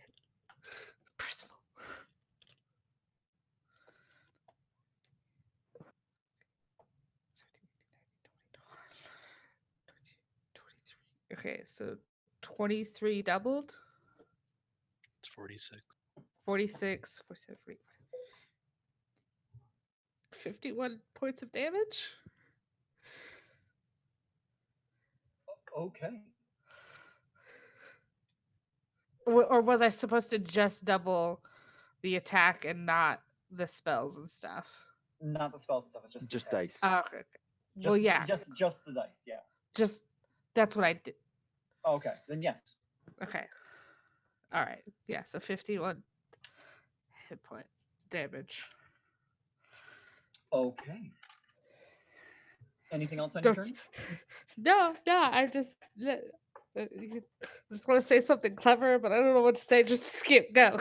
Percival. Okay, so 23 doubled. It's 46. 46, 47, 51 points of damage. Okay. Or was I supposed to just double the attack and not the spells and stuff? Not the spells and stuff. It's just the Just attack. dice. Oh, okay. Just, Well, yeah. Just the dice. Yeah. Just that's what I did. Okay. Then yes. Okay. All right. Yeah. So 51 hit points damage. Okay. Anything else on your Don't- turn? No. I just want to say something clever, but I don't know what to say. Just skip. Go.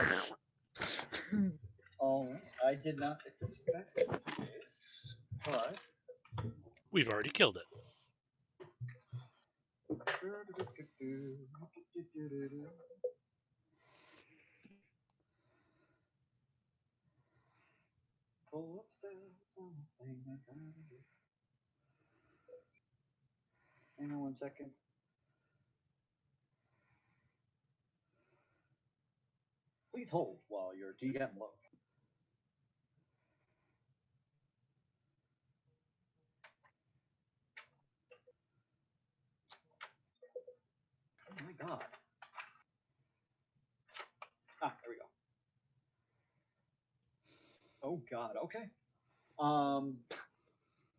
Oh, I did not expect this, but We've already killed it. pull up something I gotta do. Hang on 1 second. Please hold while your DM loads. Oh my god. Ah, there we go. Oh god, okay.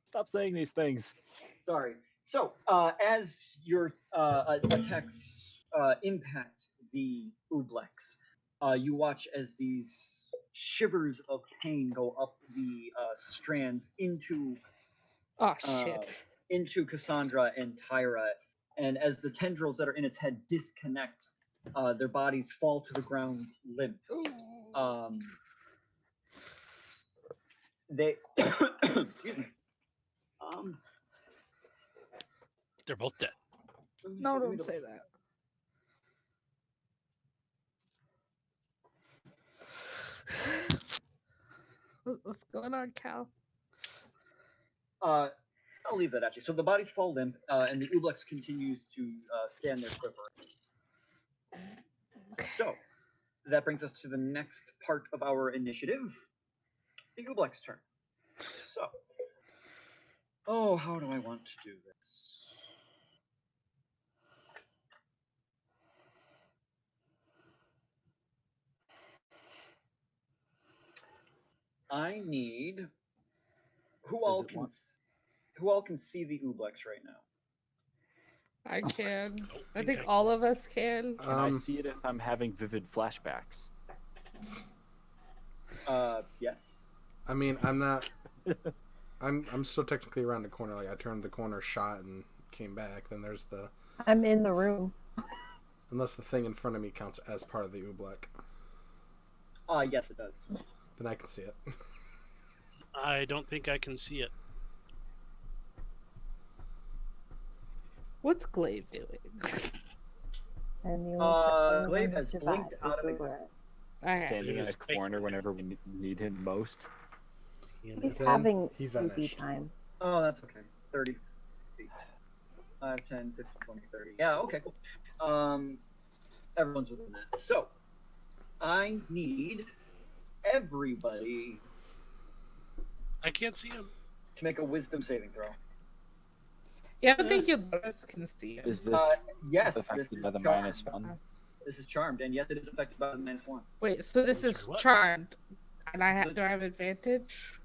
Stop saying these things. Sorry. So, as your attacks impact the Ublex, you watch as these shivers of pain go up the strands into Oh shit. into Cassandra and Tyra, and as the tendrils that are in its head disconnect, their bodies fall to the ground limp. They excuse me. They're both dead. No, don't say that. What's going on, Cal? I'll leave that actually. So the bodies fall limp, and the Ublex continues to stand there quivering. So that brings us to the next part of our initiative, the Ublex turn. So, how do I want to do this? I need who all can see the Ublex right now. I can. I think think I all of us can. Can I see it if I'm having vivid flashbacks? Yes. I mean, I'm not. I'm still technically around the corner. Like I turned the corner, shot, and came back. Then there's the. I'm in the room. Unless the thing in front of me counts as part of the Ublek, Yes, it does. then I can see it. I don't think I can see it. What's Glaive doing? And the Glaive has blinked out of existence. Okay. Standing in Yes, a corner whenever we need him most. He's Then having he sleepy vanished. time. Oh, that's okay. 30 feet. 5, 10, 15, 20, 30. Yeah, okay, cool. Everyone's within that. So, I need everybody. I can't see him. to make a wisdom saving throw. Yeah, I don't think Eldorus can see him. Is this Yes, this affected is by the charmed. -1? This is charmed, and yes, it is affected by the -1. Wait, so this I'm is sorry, what? charmed, and do I have advantage?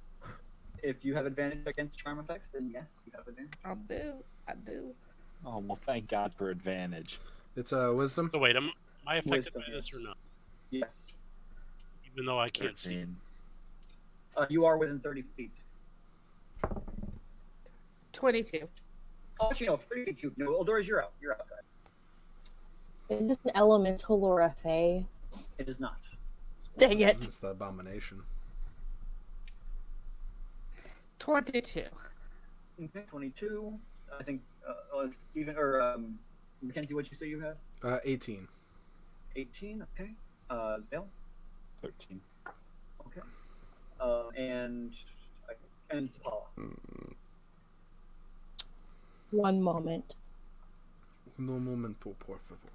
If you have advantage against charm effects, then yes, you have advantage. I do. Oh well, thank God for advantage. It's wisdom. So wait, am I affected Wisdom, by this or yes. not? Yes. Even though I can't see. 13. You are within 30 feet. 22. Oh, actually, no, 30 feet. No, Eldorus, you're out. You're outside. Is this an elemental or a fae? It is not. Dang it. It's the abomination. 22. Okay, 22. I think Stephen or Mackenzie, what'd you say you had? 18. 18. Okay. Dale. 13. Okay. And Sapala. One moment. No momento, por favor.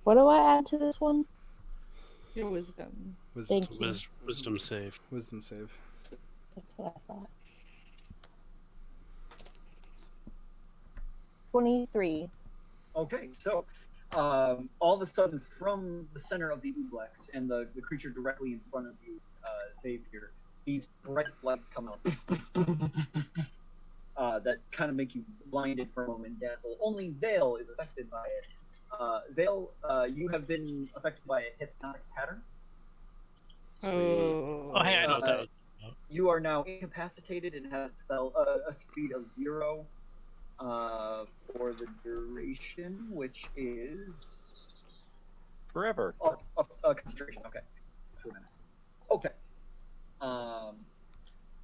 What do I add to this one? Your wisdom. Wisdom, Thank you. Wisdom save. wisdom save. That's what I thought. 23. Okay, so all of a sudden, from the center of the Ublex and the creature directly in front of you, Savior, these bright lights come out that kind of make you blinded for a moment, dazzle. Only Vale is affected by it. Vale, you have been affected by a hypnotic pattern. Oh. Oh, hey, I know what that was. You are now incapacitated and have a speed of 0 for the duration, which is Forever. concentration. Okay. Okay.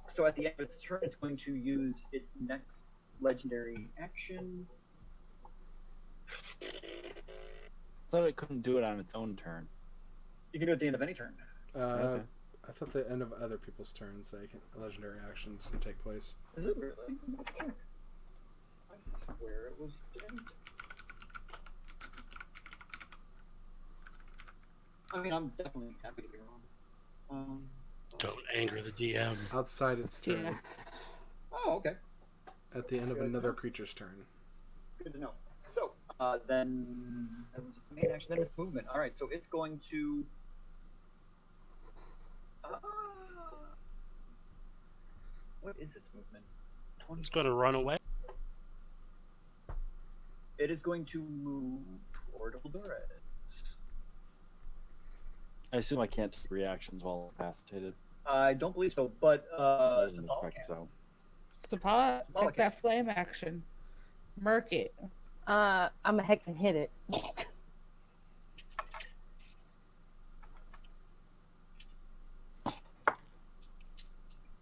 So at the end of its turn, it's going to use its next legendary action. Thought it couldn't do it on its own turn. You can do it at the end of any turn. Okay. I thought the end of other people's turns, legendary actions can take place. Is it really? Okay. I swear it was dead. I mean, I'm definitely happy to be wrong. Don't anger the DM. Outside its turn. Yeah. Oh, okay. At the end of another creature's turn. Good to know. So, then that was its main action. Then it's movement. All right, so it's going to. What is its movement? 20. It's going to run away. It is going to move toward Eldorus. I assume I can't take reactions while incapacitated. I don't believe so, but Doesn't Sapala affect can. so. Sapala, Sapala take that flame action. Murk it. I'm a heck and hit it.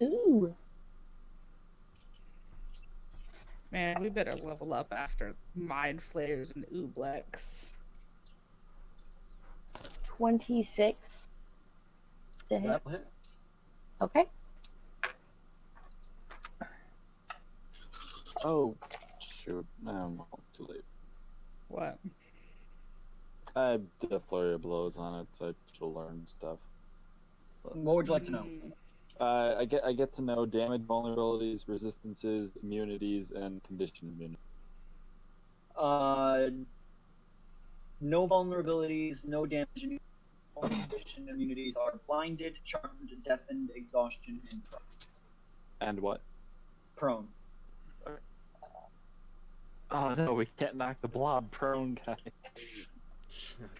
Ooh. Man, we better level up after Mind Flayers and Ublex. 26 to hit. That'll hit. Okay. Oh, shoot. No, too late. What? I did a flurry of blows on it, so I should learn stuff. What would you like to know? I get to know damage vulnerabilities, resistances, immunities, and condition immunity. No vulnerabilities, no damage. All condition immunities are blinded, charmed, deafened, exhaustion, and prone. And what? Prone. Oh no, we can't knock the blob prone guy.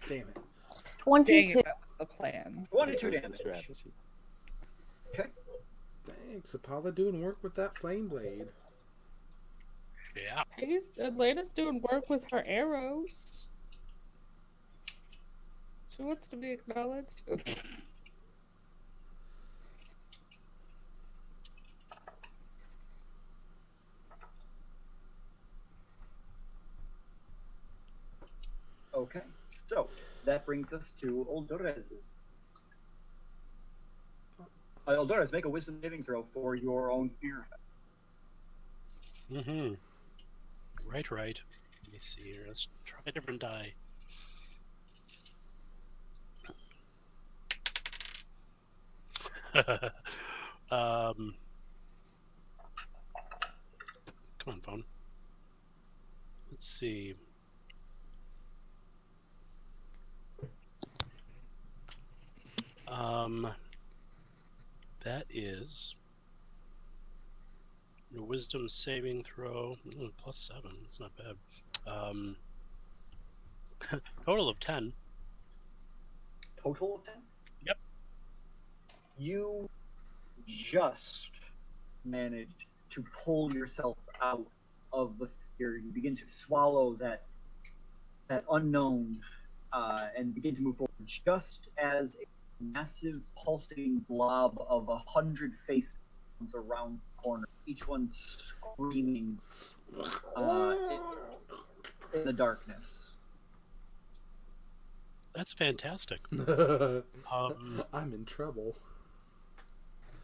Damn it. 22. Dang it, that was the plan. 22 That's the damage. strategy. Okay. Thanks, Apollo doing work with that flame blade. Yeah. Atlanta's doing work with her arrows. She wants to be acknowledged. Okay. So that brings us to Eldorus. Eldorus, make a wisdom saving throw for your own fear. Mm-hmm. Right. Let me see here. Let's try a different die. Come on, phone. Let's see. That is a wisdom saving throw. +7. That's not bad. Total of 10. Total of 10? Yep. You just managed to pull yourself out of the fear. You begin to swallow that unknown and begin to move forward. Just as a massive pulsating blob of 100 faces comes around the corner, each one screaming in the darkness. That's fantastic. I'm in trouble.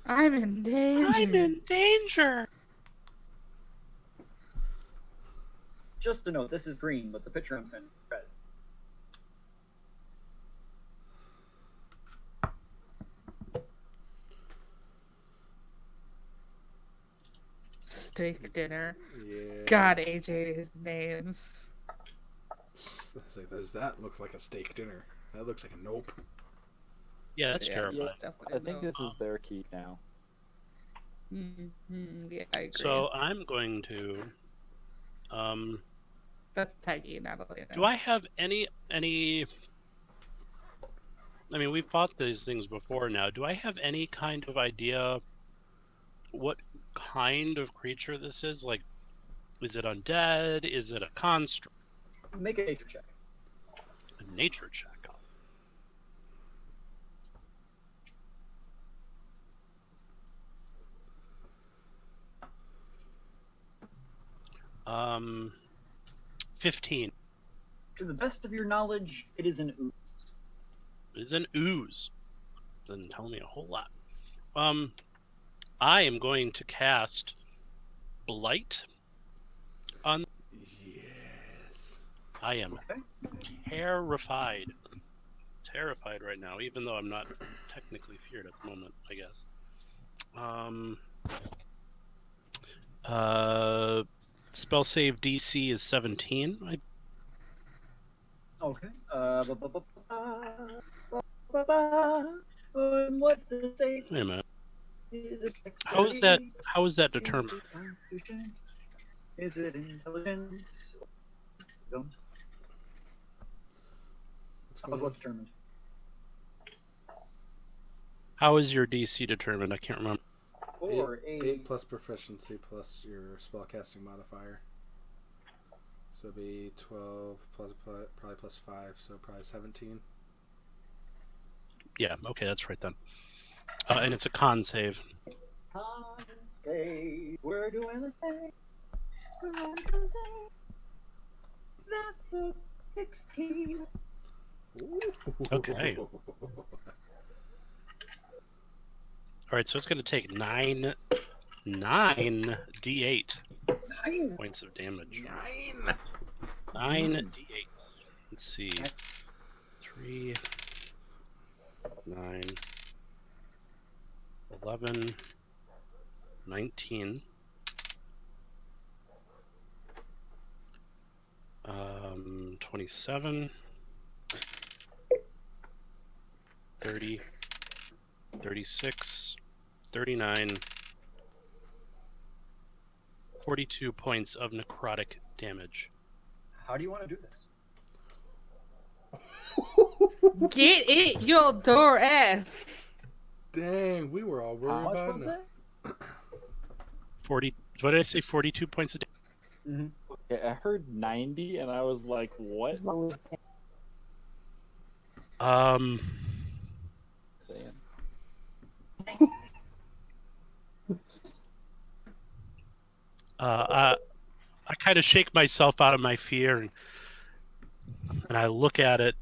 I'm in danger. I'm in danger. Just to note, this is green, but the picture I'm sending is red. Steak dinner. Yeah. God, AJ his names. Does that look like a steak dinner? That looks like a nope. Yeah, that's terrifying. Definitely I think no. this is their keep now. Yeah, I agree. So I'm going to. That's Peggy, not Elena. Do I have any? I mean, we've fought these things before now. Do I have any kind of idea what kind of creature this is? Like, is it undead? Is it a construct? Make a nature check. A nature check. 15. To the best of your knowledge, it is an ooze. It is an ooze. Doesn't tell me a whole lot. I am going to cast Blight on. Yes. I am terrified. Terrified right now, even though I'm not technically feared at the moment, I guess. Spell save DC is 17. Okay. What's the save? Wait a minute. Is it How is that? How is that determined? Is it Constitution? Is it intelligence? Wisdom? How is what determined? How is your DC determined? I can't remember. Or 8 plus proficiency plus your spellcasting modifier. So it'd be 12 plus probably plus 5, so probably 17. Yeah, okay, that's right then. And it's a con save. Con save. Where do I say? That's a 16. Okay. All right, so it's going to take 9 d8 points of damage. 9 d8. Let's see. 3, 9, 11, 19. 27, 30, 36, 39, 42 points of necrotic damage. How do you want to do this? Get it, your door ass. Dang, we were all How worried much about was it. it? 40. What did I say? 42 points of damage. Okay, I heard 90, and I was like, what? Um. Saying. I kind of shake myself out of my fear, and I look at it.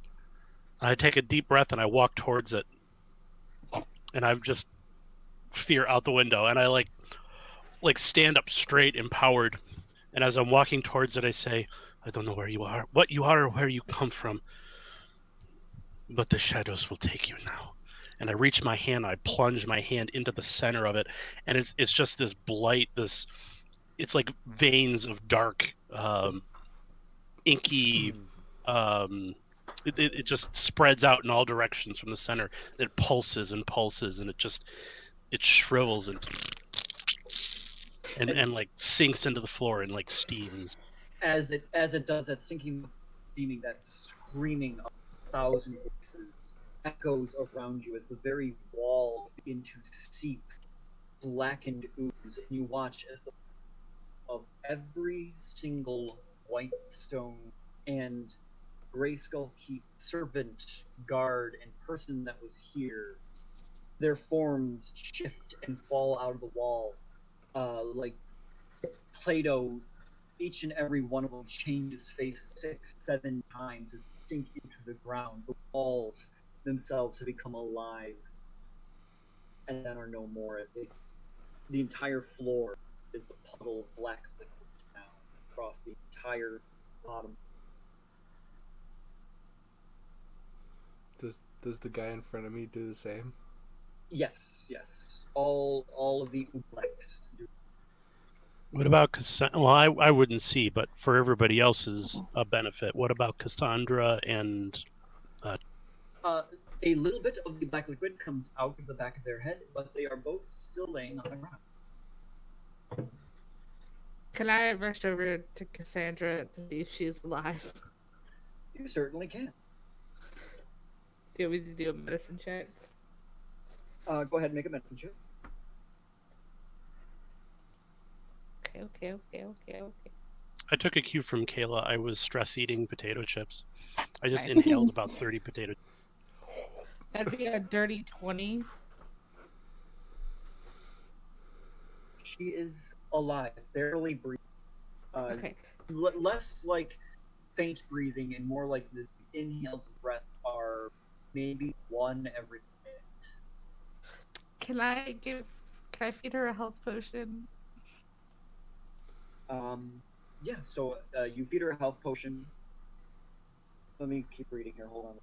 I take a deep breath and I walk towards it, and I've just fear out the window, and I like stand up straight, empowered, And as I'm walking towards it, I say, I don't know where you are, what you are, or where you come from, but the shadows will take you now. And I reach my hand, I plunge my hand into the center of it, and it's just this blight, it's like veins of dark, inky, it just spreads out in all directions from the center. It pulses and pulses, and it shrivels and like sinks into the floor and like steams. As it does that sinking, steaming, that screaming of 1,000 voices echoes around you as the very walls begin to seep blackened ooze, and you watch as the of every single white stone and Grayskull Keep servant, guard, and person that was here, their forms shift and fall out of the wall, like Play-Doh. Each and every one of them changes face 6, 7 times as they sink into the ground. The walls themselves have become alive and then are no more, as the entire floor is a puddle of black liquid now across the entire bottom. Does the guy in front of me do the same? Yes. All of the Ublex do. What about Cassandra? Well, I wouldn't see, but for everybody else's benefit, what about Cassandra and? A little bit of the black liquid comes out of the back of their head, but they are both still laying on the ground. Can I rush over to Cassandra to see if she's alive? You certainly can. Do you want me to do a medicine check? Go ahead and make a medicine check. Okay. I took a cue from Kayla. I was stress eating potato chips. I just inhaled about 30 potato. That'd be a dirty 20. She is alive, barely breathing. Okay. Less like faint breathing and more like the inhales of breath are maybe one every minute. Can I feed her a health potion? Yeah, so you feed her a health potion. Let me keep reading here, hold on.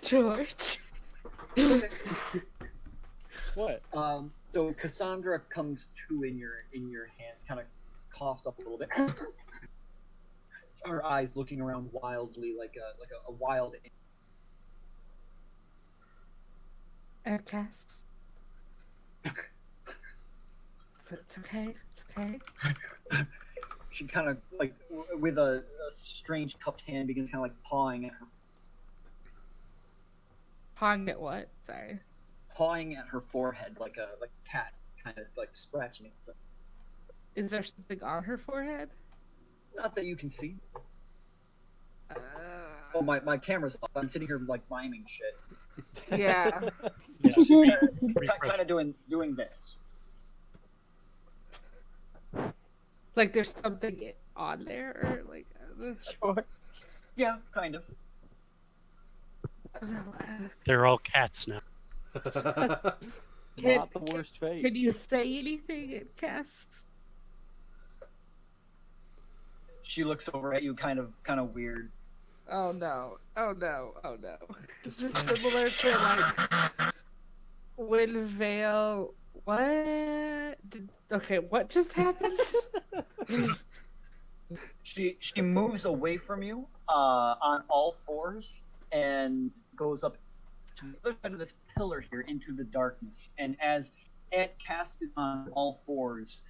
George. What? So Cassandra comes to in your hands, kind of coughs up a little bit. Her eyes looking around wildly, like a wild. Cass. It's okay. It's okay. She kind of like with a strange cupped hand begins kind of like pawing at her. Pawing at what? Sorry. Pawing at her forehead like a cat, kind of like scratching itself. Is there something on her forehead? Not that you can see. Oh, my camera's off. I'm sitting here like miming shit. Yeah. Kind of doing this. Like there's something on there, or like. Sure. Yeah, kind of. They're all cats now. Not the worst fate. Can you say anything in Cass? She looks over at you, kind of weird. Oh no. This is similar to like when Vale. What just happened? She moves away from you on all fours and goes up to the other side of this pillar here into the darkness. And as Aunt Cass is on all fours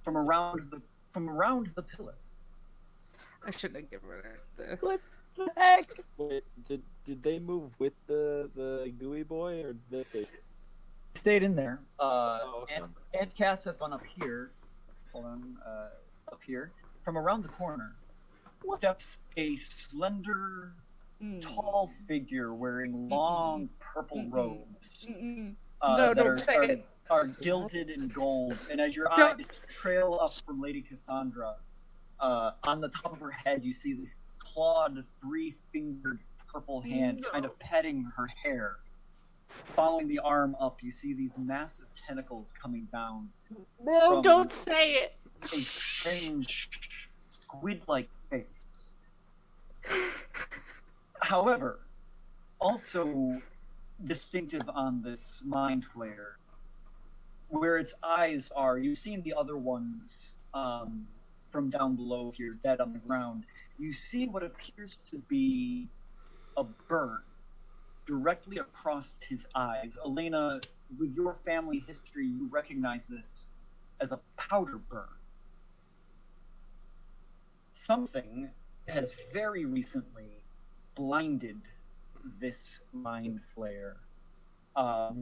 from around the pillar. I shouldn't have given her the. What the heck? Wait, did they move with the gooey boy, or did they? Stayed in there. Okay. Aunt Cass has gone up here. Hold on, up here. From around the corner steps a slender, tall figure wearing long purple robes. No, That don't say it. are gilded in gold. And as your Don't eyes trail up from Lady Cassandra, on the top of her head you see this clawed, three-fingered purple hand kind of petting her hair. Following the arm up, you see these massive tentacles coming down. No, From- don't say it. A strange, squid-like face. However, also distinctive on this mind flare, where its eyes are, you've seen the other ones from down below here, dead on the ground. You see what appears to be a burn directly across his eyes. Elena, with your family history, you recognize this as a powder burn. Something has very recently blinded this mind flare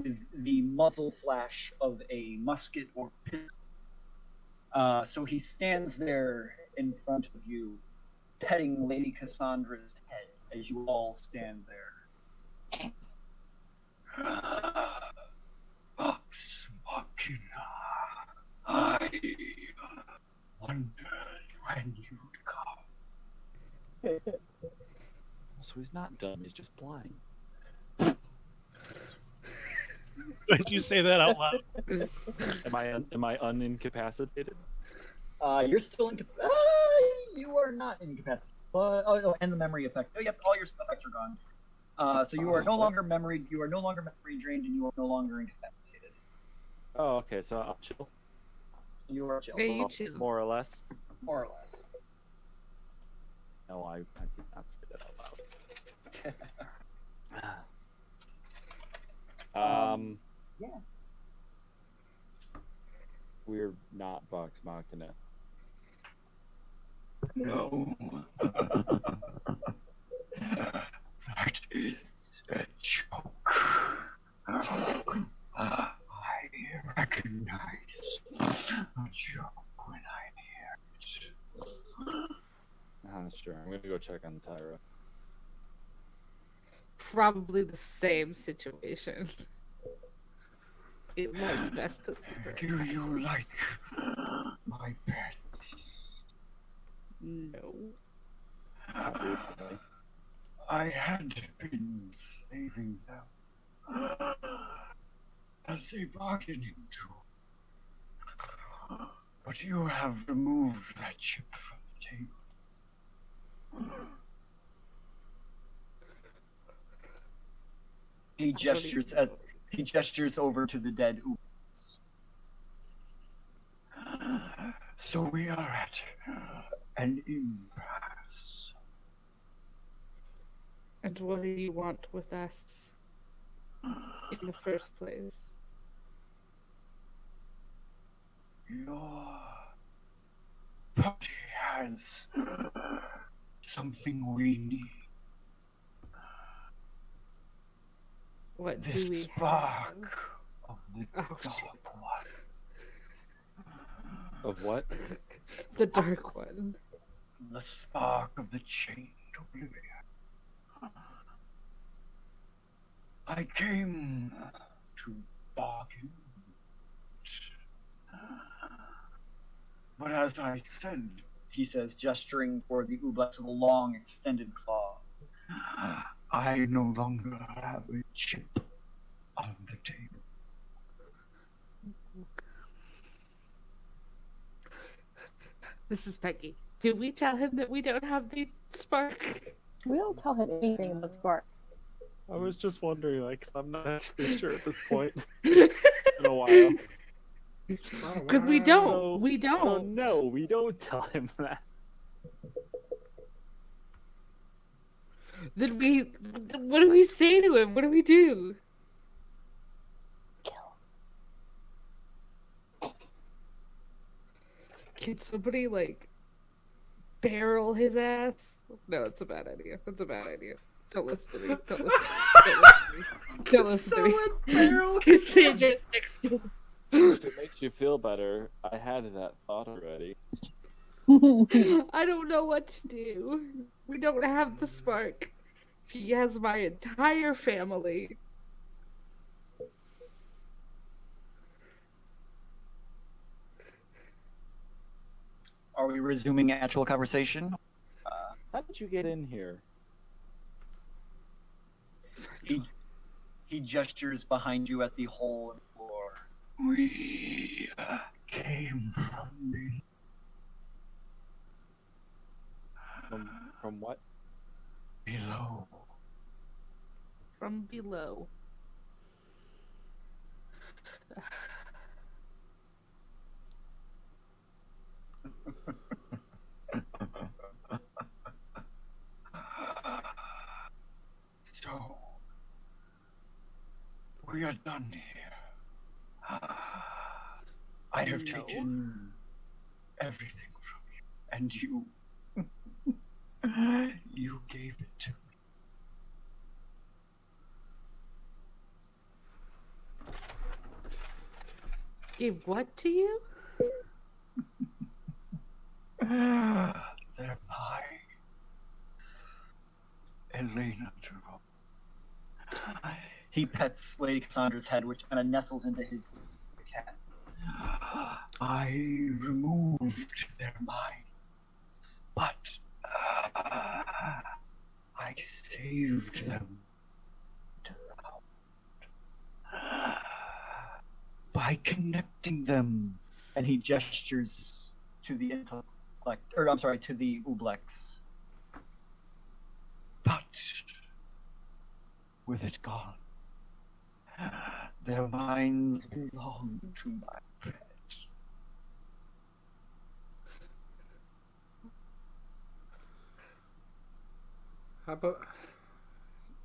with the muzzle flash of a musket or pistol. So he stands there in front of you, petting Lady Cassandra's head as you all stand there. Vox Machina, I wondered when you'd come. So he's not dumb, he's just blind. Did you say that out loud? Am I unincapacitated? You're still you are not incapacitated. And the memory effect. Oh, yep, all your effects are gone. So you are no longer memory drained, and you are no longer incapacitated. Oh, okay, so I'll chill. You are chill. Yeah, you chill. More or less. More or less. No, I did not say that out loud. Yeah. We're not Vox Machina. No. That is a joke. I recognize a joke when I hear it. Sure, I'm gonna go check on Tyra. Probably the same situation. It might be best to leave her. Do you like my pet? No. Not recently. I had been saving them as a bargaining tool. But you have removed that chip from the table. He gestures over to the dead Ubers. So we are at an impasse. And what do you want with us in the first place? Your party has something we need. What This do we spark have? of the Oh, shit. dark one. Of what? The dark one. The spark of the chained oblivion. I came to bargain. But as I said, he says, gesturing toward the Ublex with a long extended claw, I no longer have a chip on the table. This is Peggy. Did we tell him that we don't have the spark? We don't tell him anything about Spark. I was just wondering, like, 'cause I'm not actually sure at this point. It's been a while. Because we don't. So- we So don't. no, we don't tell him that. Then we. What do we say to him? What do we do? Can somebody, like, barrel his ass? No, it's a bad idea. That's a bad idea. Don't listen to me. Don't listen to me. Don't listen to me. Someone barrel his Cassandra's next to him. If it makes you feel better, I had that thought already. I don't know what to do. We don't have the spark. He has my entire family. Are we resuming actual conversation? How did you get in here? He gestures behind you at the hole in the floor. We came from the From what? below. From below. So, we are done here. I have No. taken everything from you, and you, you gave it to me. Gave what to you? They're mine. Elena Jerome. He pets Lady Cassandra's head, which kind of nestles into his cat. I removed their minds, but I saved them by connecting them. And he gestures to the intellect, or I'm sorry, to the Ublex. But with it gone, their minds belong to my pet. How about...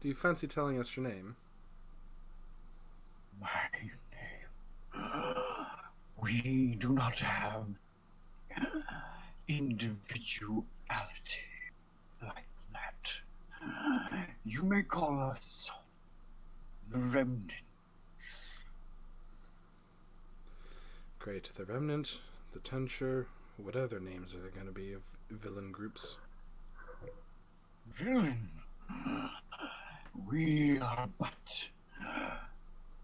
Do you fancy telling us your name? My name. We do not have individuality like that. You may call us the Remnant. Great. The Remnant, the Tensure. What other names are there going to be of villain groups? Villain. We are but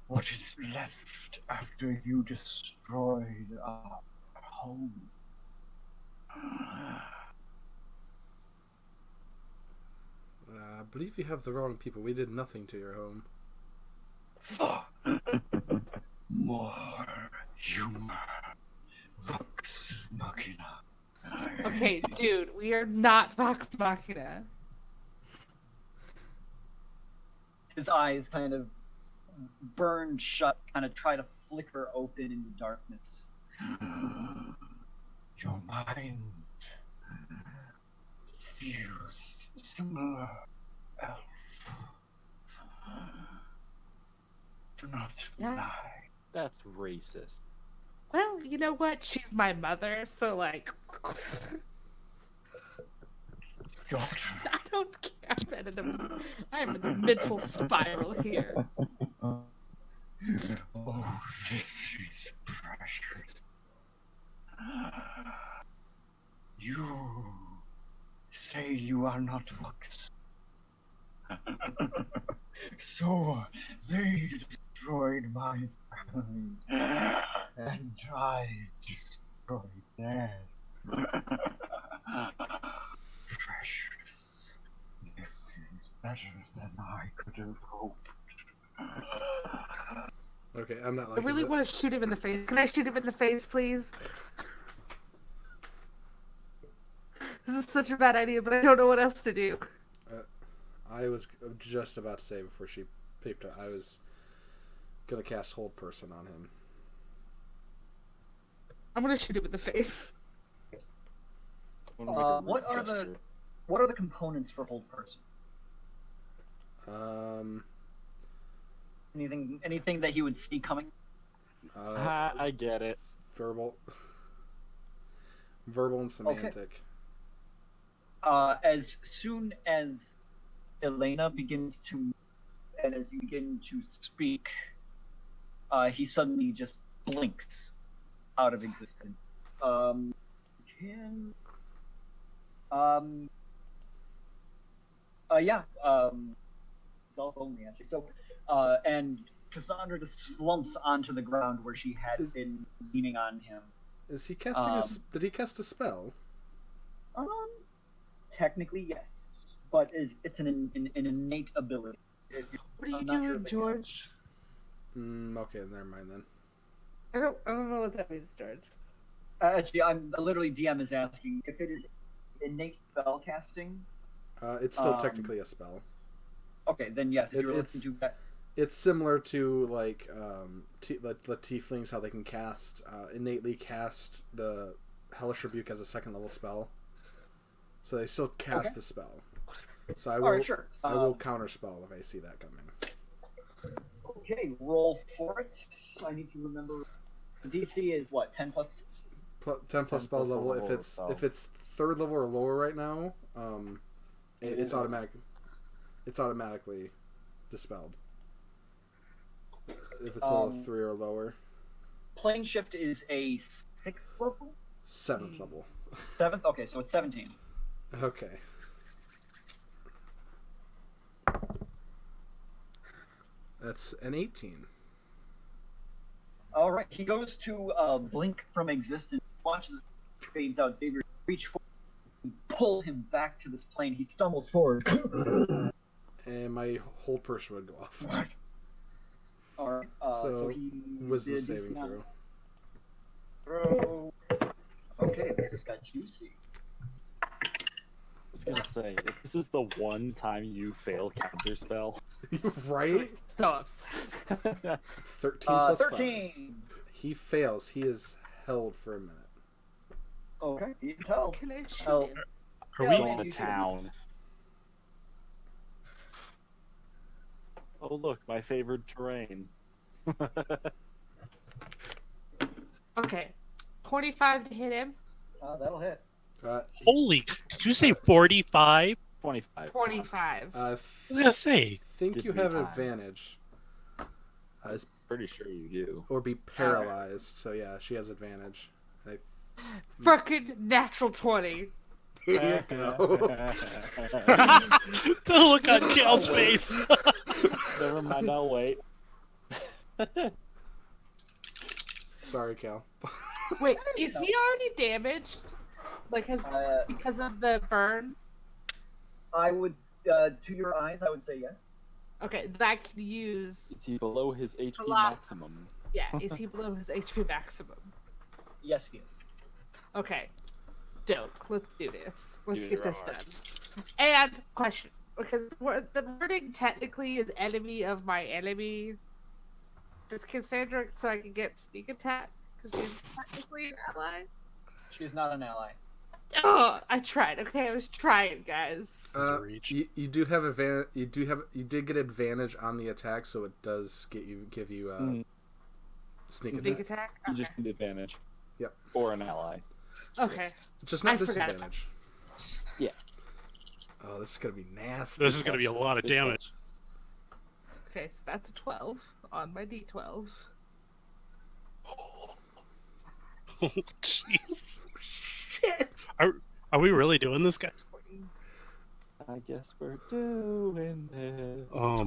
what is left after you destroyed our home. I believe you have the wrong people. We did nothing to your home. More humor. Vox Machina. Okay, dude, we are not Vox Machina. His eyes kind of burn shut, kind of try to flicker open in the darkness. Your mind feels similar, elf. Do not Yeah. lie. That's racist. Well, you know what? She's my mother, so like, Daughter. I don't care. I'm in a mental spiral here. Oh, this is precious. You say you are not Vox. So they destroyed my family, and I destroyed theirs. Precious. This is better than I could have hoped. Okay, I'm not I liking really that. want to shoot him in the face. Can I shoot him in the face, please? This is such a bad idea, but I don't know what else to do. I was just about to say before she peeped out, I was going to cast Hold Person on him. I'm gonna shoot him in the face. Wanna make a What are gesture? what are the components for hold person? Anything that he would see coming? I get it. Verbal and semantic. As soon as Elena begins to, and as you begin to speak, he suddenly just blinks out of existence. Self only actually. So, and Cassandra just slumps onto the ground where she had been leaning on him. Is he casting did he cast a spell? Technically, yes, but it's an innate ability. What are you I'm not sure doing, if it George? Okay, never mind then. I don't know what that means, George. Actually, I'm literally DM is asking if it is innate spell casting. It's still technically a spell. Okay, then yes. If you're It's looking to that, it's similar to like the tieflings, how they can cast innately cast the Hellish Rebuke as a second level spell. So they still cast Okay. the spell. So I will Alright, sure. I will counterspell if I see that coming. Okay, roll for it. I need to remember. DC is what, 10 plus? 10 plus spell plus the level. level of spell. If it's third level or lower right now, it's automatic. It's automatically dispelled. If it's level 3 or lower. Plane shift is a 6th level? 7th level. 7th? Okay, so it's 17. Okay. That's an 18. Alright, he goes to blink from existence, watches it fades out. Xavier, reach forward and pull him back to this plane. He stumbles forward. And my hold person would go off. Alright, So, so he wisdom did saving DC throw. throw. Okay, this has got juicy. I was gonna say, if this is the one time you fail counterspell. Right? So upset. 13 plus 13! 5. He fails. He is held for a minute. Okay, you can tell. Can I shoot Oh. him? Are Yeah, we? maybe Going you to should- town. Oh look, my favorite terrain. Okay. 25 to hit him. That'll hit. Holy! Did you say 45? 25. 25. I was gonna say. Think Give you me have time. advantage. Pretty sure you do. Or be paralyzed. So yeah, she has advantage. Frickin' natural 20. There you go. The look on Cal's face. Never mind, I'll wait. Sorry, Cal. Wait, is he already damaged? Like, because of the burn? I would, to your eyes, I would say yes. Okay, that can use. Is he below his HP Colossus. maximum? Yeah, is he below his HP maximum? Yes, he is. Okay. Dope. Let's do this. Let's Do get it this right. done. And, question. Because the wording technically is enemy of my enemy. Does Cassandra, so I can get sneak attack? Because she's technically an ally? She's not an ally. Oh, I tried. Okay, I was trying, guys. Reach. You do have advantage. You did get advantage on the attack, so it does give you sneak Sneak attack. attack? You Okay. just need advantage. Yep. Or an ally. Okay. Just not I forgot. disadvantage. Yeah. Oh, this is gonna be nasty. This is gonna be a lot of Good damage. Okay, so that's a 12 on my d12. Oh, jeez. Are we really doing this, guys? I guess we're doing this. Oh man.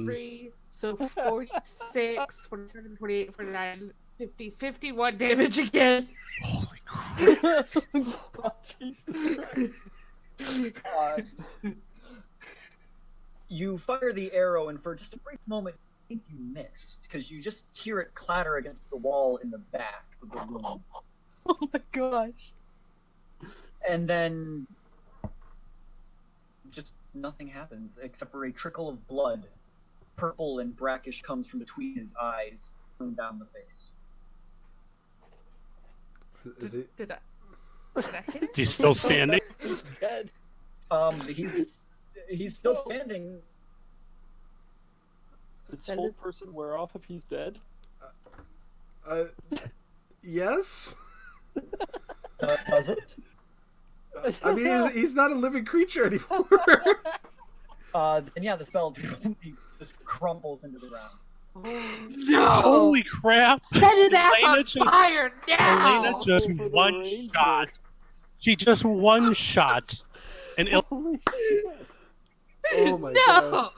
23, so 46, 47, 48, 49, 50, 51 damage again. Holy crap. Jesus Christ. You fire the arrow, and for just a brief moment, you think you missed, because you just hear it clatter against the wall in the back of the room. Oh my gosh. And then just nothing happens except for a trickle of blood, purple and brackish, comes from between his eyes, going down the face. Is it? Did I hit it? Is he still standing? He's dead. He's still standing. Did Soul Person wear off if he's dead? Yes. Does it? I mean, he's not a living creature anymore. Then yeah, the spell just crumbles into the ground. No! Holy crap! Set his ass Elena on just- fire now! Elena just For the one ranger. shot. She just one shot. And Holy shit. Oh my No! god.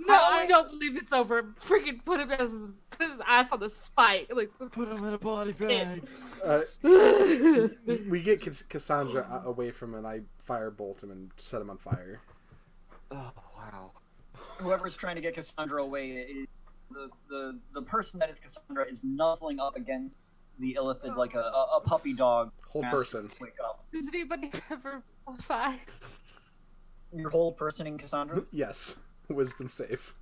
No, I don't believe it's over. Freaking put him as put his ass on the spike. Like, Put him in a body bag. We get Cassandra away from him, and I firebolt him and set him on fire. Oh wow. Whoever's trying to get Cassandra away is the person that is Cassandra is nuzzling up against the illithid like a puppy dog. Whole asking person. to Wake up. Does anybody ever five? Your whole personing Cassandra? Yes. Wisdom save.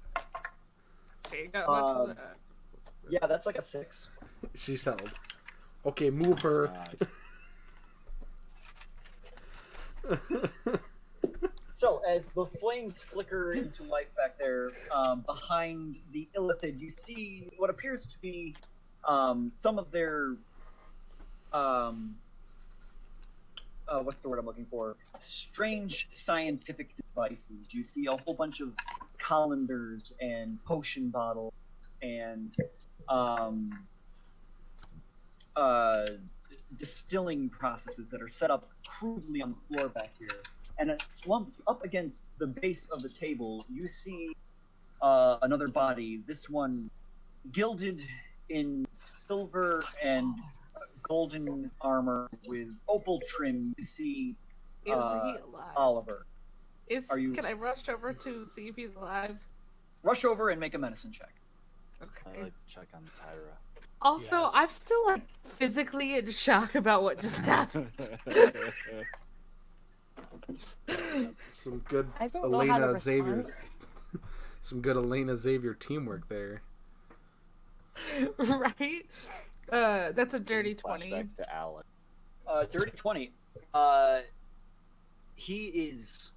Okay, got much of that. Yeah, that's like a 6. She's held. Okay, move her. So, as the flames flicker into life back there, behind the illithid, you see what appears to be some of their what's the word I'm looking for? Strange scientific devices. You see a whole bunch of colanders and potion bottles and distilling processes that are set up crudely on the floor back here. And slumped up against the base of the table, you see another body. This one gilded in silver and golden armor with opal trim. You see Is he alive? Oliver. Can I rush over to see if he's alive? Rush over and make a medicine check. Okay. I like to check on Tyra. Also, Yes. I'm still like physically in shock about what just happened. Some good I don't know how to Elena Xavier. respond. Some good Elena Xavier teamwork there. Right? That's a dirty 20. Flashbacks to Alex. Dirty 20. He is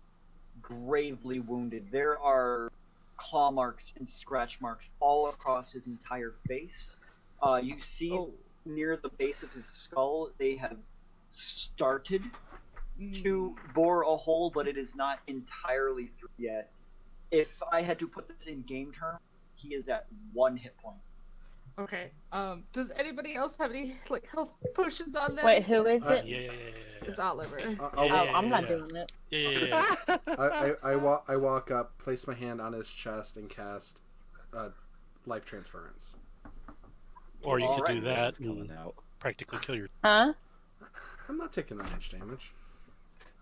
gravely wounded. There are claw marks and scratch marks all across his entire face. You see near the base of his skull, they have started to bore a hole, but it is not entirely through yet. If I had to put this in game terms, he is at 1 hit point. Okay. Does anybody else have any like health potions on them? Wait, who is it? Yeah. It's Oliver. I'm not doing it. Yeah. I walk up, place my hand on his chest, and cast life transference. Or you could do Alright. that Coming and out. practically kill your. Huh? I'm not taking that much damage.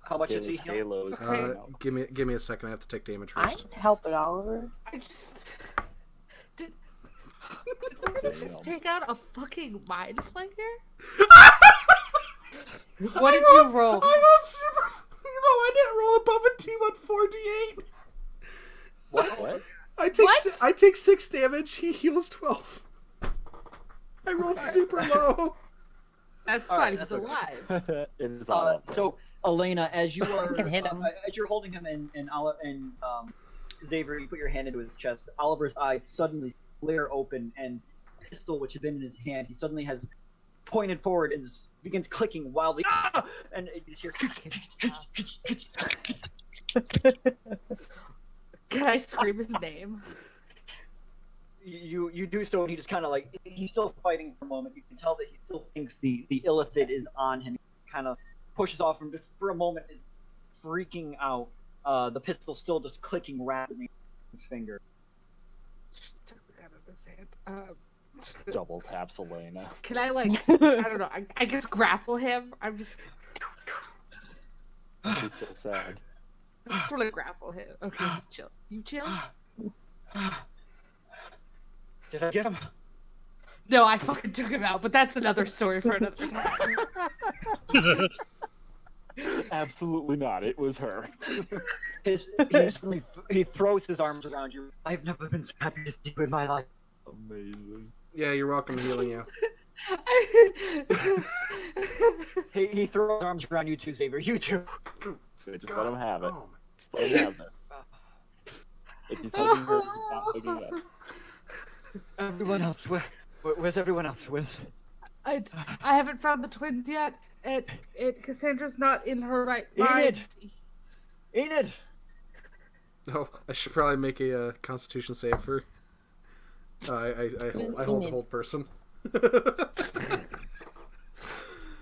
How much is His he healed? halo is coming out. Give me a second. I have to take damage I first. can help it, Oliver. I just did we just take out a fucking mind flanger? What did you roll? I rolled super. I didn't roll above a T1 4d8. What? I take 6 damage. He heals 12. I rolled super low. That's All fine. right, He's that's okay. alive. It is all So, Elena, as you are can hit him. as you're holding him and Xavier, you put your hand into his chest. Oliver's eyes suddenly flare open, and the pistol, which had been in his hand, he suddenly has pointed forward and just begins clicking wildly. Ah! And you hear. Can I scream his name? You do so, and he just kind of like he's still fighting for a moment. You can tell that he still thinks the illithid is on him. He kind of pushes off and just for a moment is freaking out. The pistol still just clicking rapidly in his finger. Took the gun in his hand. double taps Elena. Can I like I don't know? I guess grapple him. I'm just She's so sad. I just want to grapple him. Okay, just chill. You chill? Did I get him? No, I fucking took him out, but that's another story for another time. Absolutely not. It was her. He throws his arms around you. I've never been so happy to see you in my life. Amazing. Yeah, you're welcome. Healing you. He throws his arms around you too, Xavier. You too. Just let him have it. Oh, Just let him have it. If he's hugging her, he's not hugging us. Everyone else, where's everyone else? I haven't found the twins yet. Cassandra's not in her right mind. Enid! No, I should probably make a Constitution save for. I hold person. Did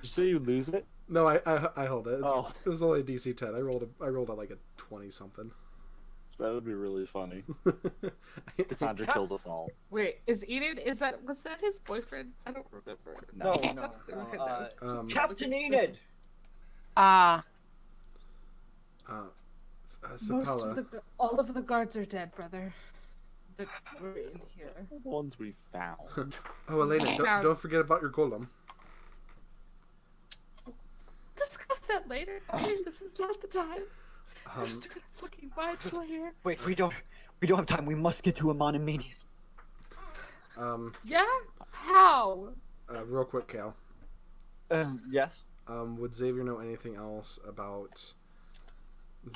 you say you lose it? No, I hold it. Oh. It was only a DC 10. I rolled like a 20 something. That would be really funny. Cassandra kills us all. Wait, was that his boyfriend? I don't remember. No, Okay, no. Captain Enid! Ah. Sapella. All of the guards are dead, brother. That were in here. The ones we found. Oh, Elena, don't forget about your golem. Discuss that later. Okay, this is not the time. We're just gonna fucking mind flayer. Wait, we don't have time. We must get to Amon immediately. Yeah? How? Real quick, Cal. Yes. Would Xavier know anything else about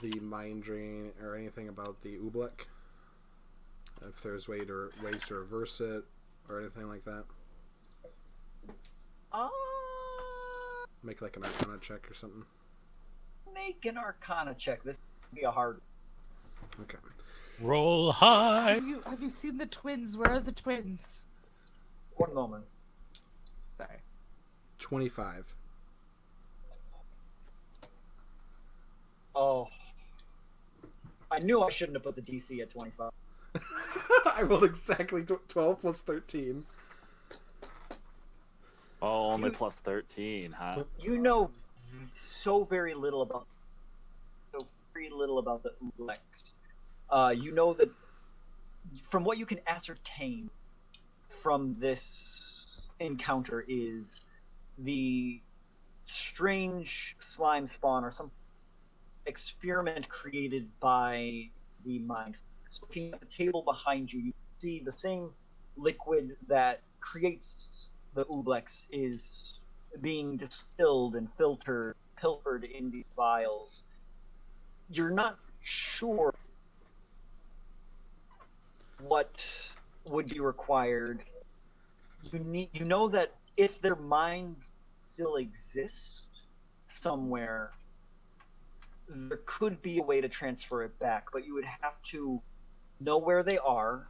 the mind drain or anything about the Oobleck? If there's ways to reverse it or anything like that? Make like an Arcana check or something. Make an Arcana check. This would be a hard. Okay. Roll high. Have you seen the twins? Where are the twins? One moment. Sorry. 25. Oh. I knew I shouldn't have put the DC at 25. I rolled exactly 12 plus 13. Oh, only plus 13, huh? You know so very little about the Ooblex. You know that from what you can ascertain from this encounter is the strange slime spawn or some experiment created by the mind. Looking at the table behind you, you see the same liquid that creates the Ooblex is being distilled and pilfered in these vials. You're not sure what would be required. You know that if their minds still exist somewhere, there could be a way to transfer it back, but you would have to know where they are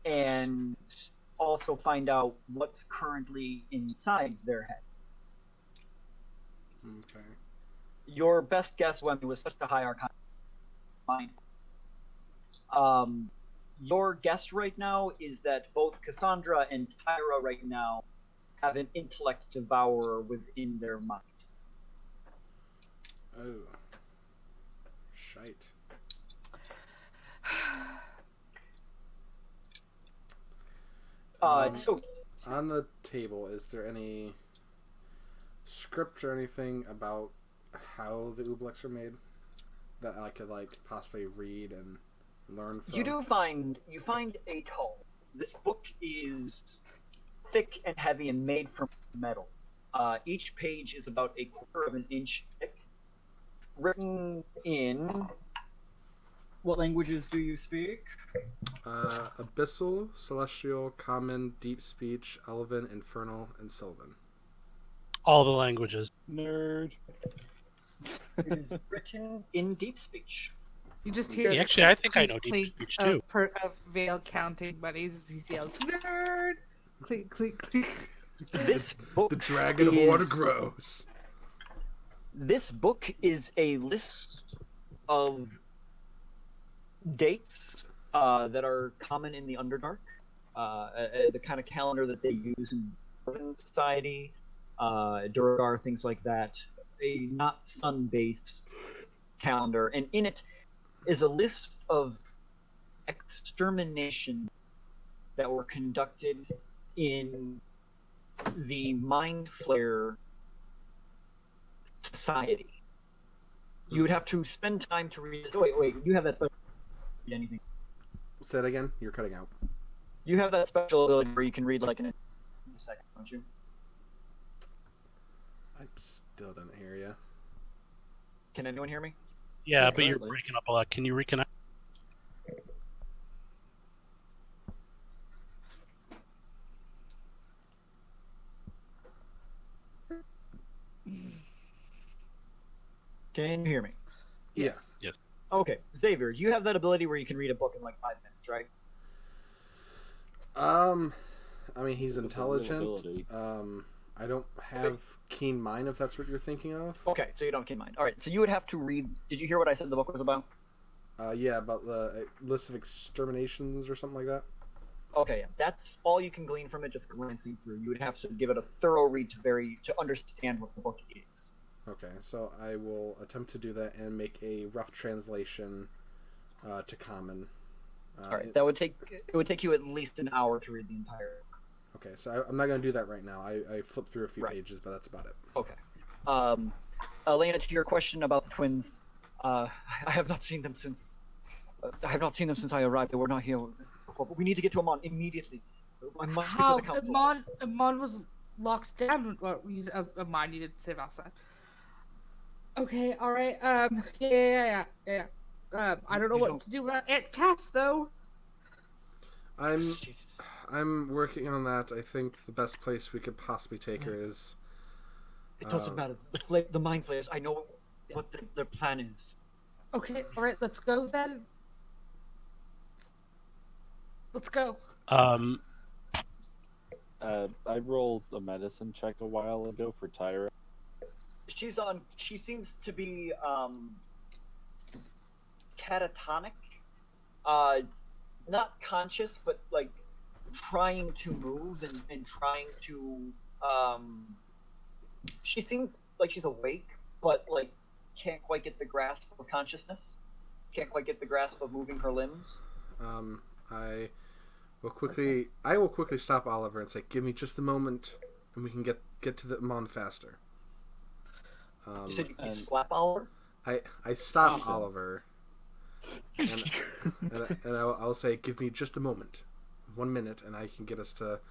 and also find out what's currently inside their head. Okay. Your best guess, Wemmy, was such a high Arcana mind. Your guess right now is that both Cassandra and Tyra right now have an intellect devourer within their mind. Oh. Shite. So on the table, is there any script or anything about how the Ooblex are made that I could like possibly read and learn from? you find a tome. This book is thick and heavy and made from metal. Each page is about a quarter of an inch thick, written in. What languages do you speak? Abyssal, Celestial, Common, Deep Speech, Elven, Infernal, and Sylvan. All the languages. Nerd. It is written in Deep Speech. You just hear. Yeah, the actually, I think I clink, know Deep clink Speech too. Of Vale counting monies as he yells, "Nerd!" Clink, clink, clink. This book The Dragon of Water grows. This book is a list of dates that are common in the Underdark, the kind of calendar that they use in Dwarven society, Duergar, things like that. A not sun-based calendar, and in it is a list of extermination that were conducted in the Mind Flayer society. You would have to spend time to read this. Wait, you have that special read anything. Say it again. You're cutting out. You have that special ability where you can read like in a second, don't you? I still didn't hear you. Can anyone hear me? Yeah, but you're currently. breaking up a lot. Can you reconnect? Can you hear me? Yes. Okay, Xavier, you have that ability where you can read a book in like 5 minutes, right? I mean, he's That's a intelligent. ability. I don't have keen mind, if that's what you're thinking of. Okay, so you don't have keen mind. All right, so you would have to read. Did you hear what I said the book was about? Yeah, about the list of exterminations or something like that. Okay, yeah, that's all you can glean from it. Just glancing through, you would have to give it a thorough read to understand what the book is. Okay, so I will attempt to do that and make a rough translation to common. All right, it would take you at least an hour to read the entire book. Okay, so I'm not going to do that right now. I flipped through a few pages, but that's about it. Okay. Elena, to your question about the twins, I have not seen them since. I have not seen them since I arrived. They were not here before. But we need to get to Amon immediately. I must speak with the council. Amon was locked down. Well, Amon, you didn't say Valsa. Okay, all right. Yeah. I don't know what to do about Aunt Cass though. I'm working on that. I think the best place we could possibly take her is. It doesn't matter. The mind flayers. I know what their plan is. Okay, all right. Let's go then. Let's go. I rolled a medicine check a while ago for Tyra. She seems to be catatonic. Not conscious, but like trying to move and trying to she seems like she's awake, but like can't quite get the grasp of consciousness. Can't quite get the grasp of moving her limbs. I will quickly stop Oliver and say, "Give me just a moment, and we can get to the Amon faster." You said you slap Oliver? I stop Oliver, and I'll say, "Give me just a moment, 1 minute, and I can get us to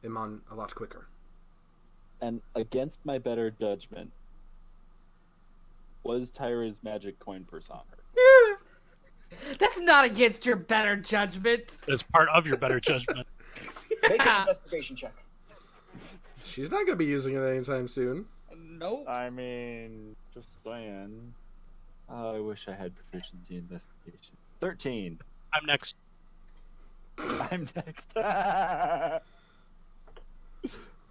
Amon a lot quicker." And against my better judgment, was Tyra's magic coin purse on her? Yeah. That's not against your better judgment. That's part of your better judgment. Make an investigation check. She's not gonna be using it anytime soon. Nope. I mean, just saying. Oh, I wish I had proficiency in investigation. 13. I'm next. I'm next.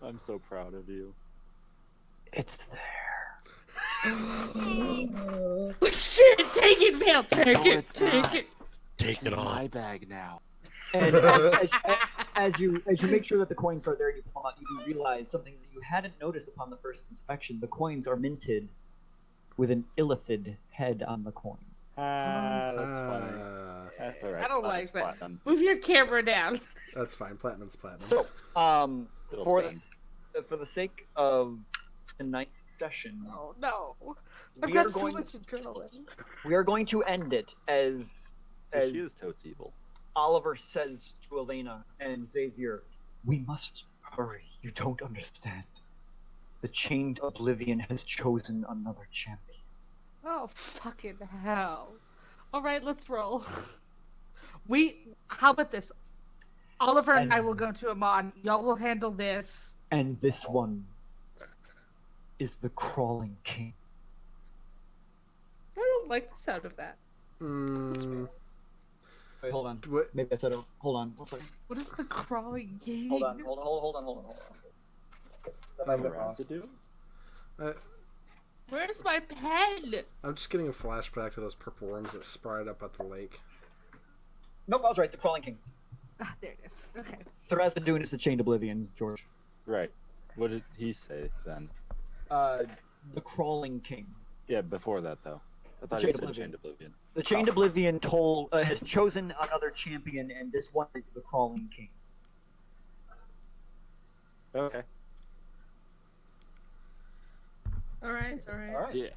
I'm so proud of you. It's there. Shit! Take it, Vale! Take No, it! it's Take not. it! Take It's it in all. my bag now. And as you make sure that the coins are there, and you pull them out, you realize something that you hadn't noticed upon the first inspection. The coins are minted with an illithid head on the coin. That's funny. That's all right. I don't like that. Platinum. Move your camera down. That's fine. Platinum's platinum. So, Little for the sake of tonight's session, Oh no. I've we are got so going much adrenaline. we are going to end it as So she is totes evil. Oliver says to Elena and Xavier, We must hurry. You don't understand. The Chained Oblivion has chosen another champion. Oh fucking hell. Alright, let's roll. How about this? Oliver and I will go to Amon. Y'all will handle this. And this one is the Crawling King. I don't like the sound of that. wait, hold on. What? Maybe I said it. Hold on. One second. What is the crawling game? Hold on. That might be wrong. To do? Where's my pen? I'm just getting a flashback to those purple worms that sprouted up at the lake. Nope, I was right. The Crawling King. Ah, there it is. Okay. Thrasadun is the Chained Oblivion, George. Right. What did he say then? The Crawling King. Yeah, before that though. I thought Chained he said Oblivion. Chained Oblivion. The Chained Oblivion has chosen another champion, and this one is the Crawling King. Okay. Alright. Yeah.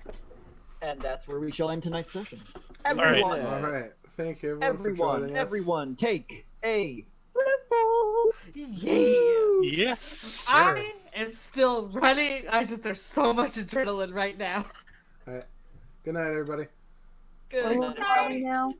And that's where we shall end tonight's session. right. Everyone, All right. Thank you, everyone, for joining us. everyone, take a level. Yeah. Yes. I am still running. There's so much adrenaline right now. All right. Good night, everybody. Good Are we night, going everybody. now?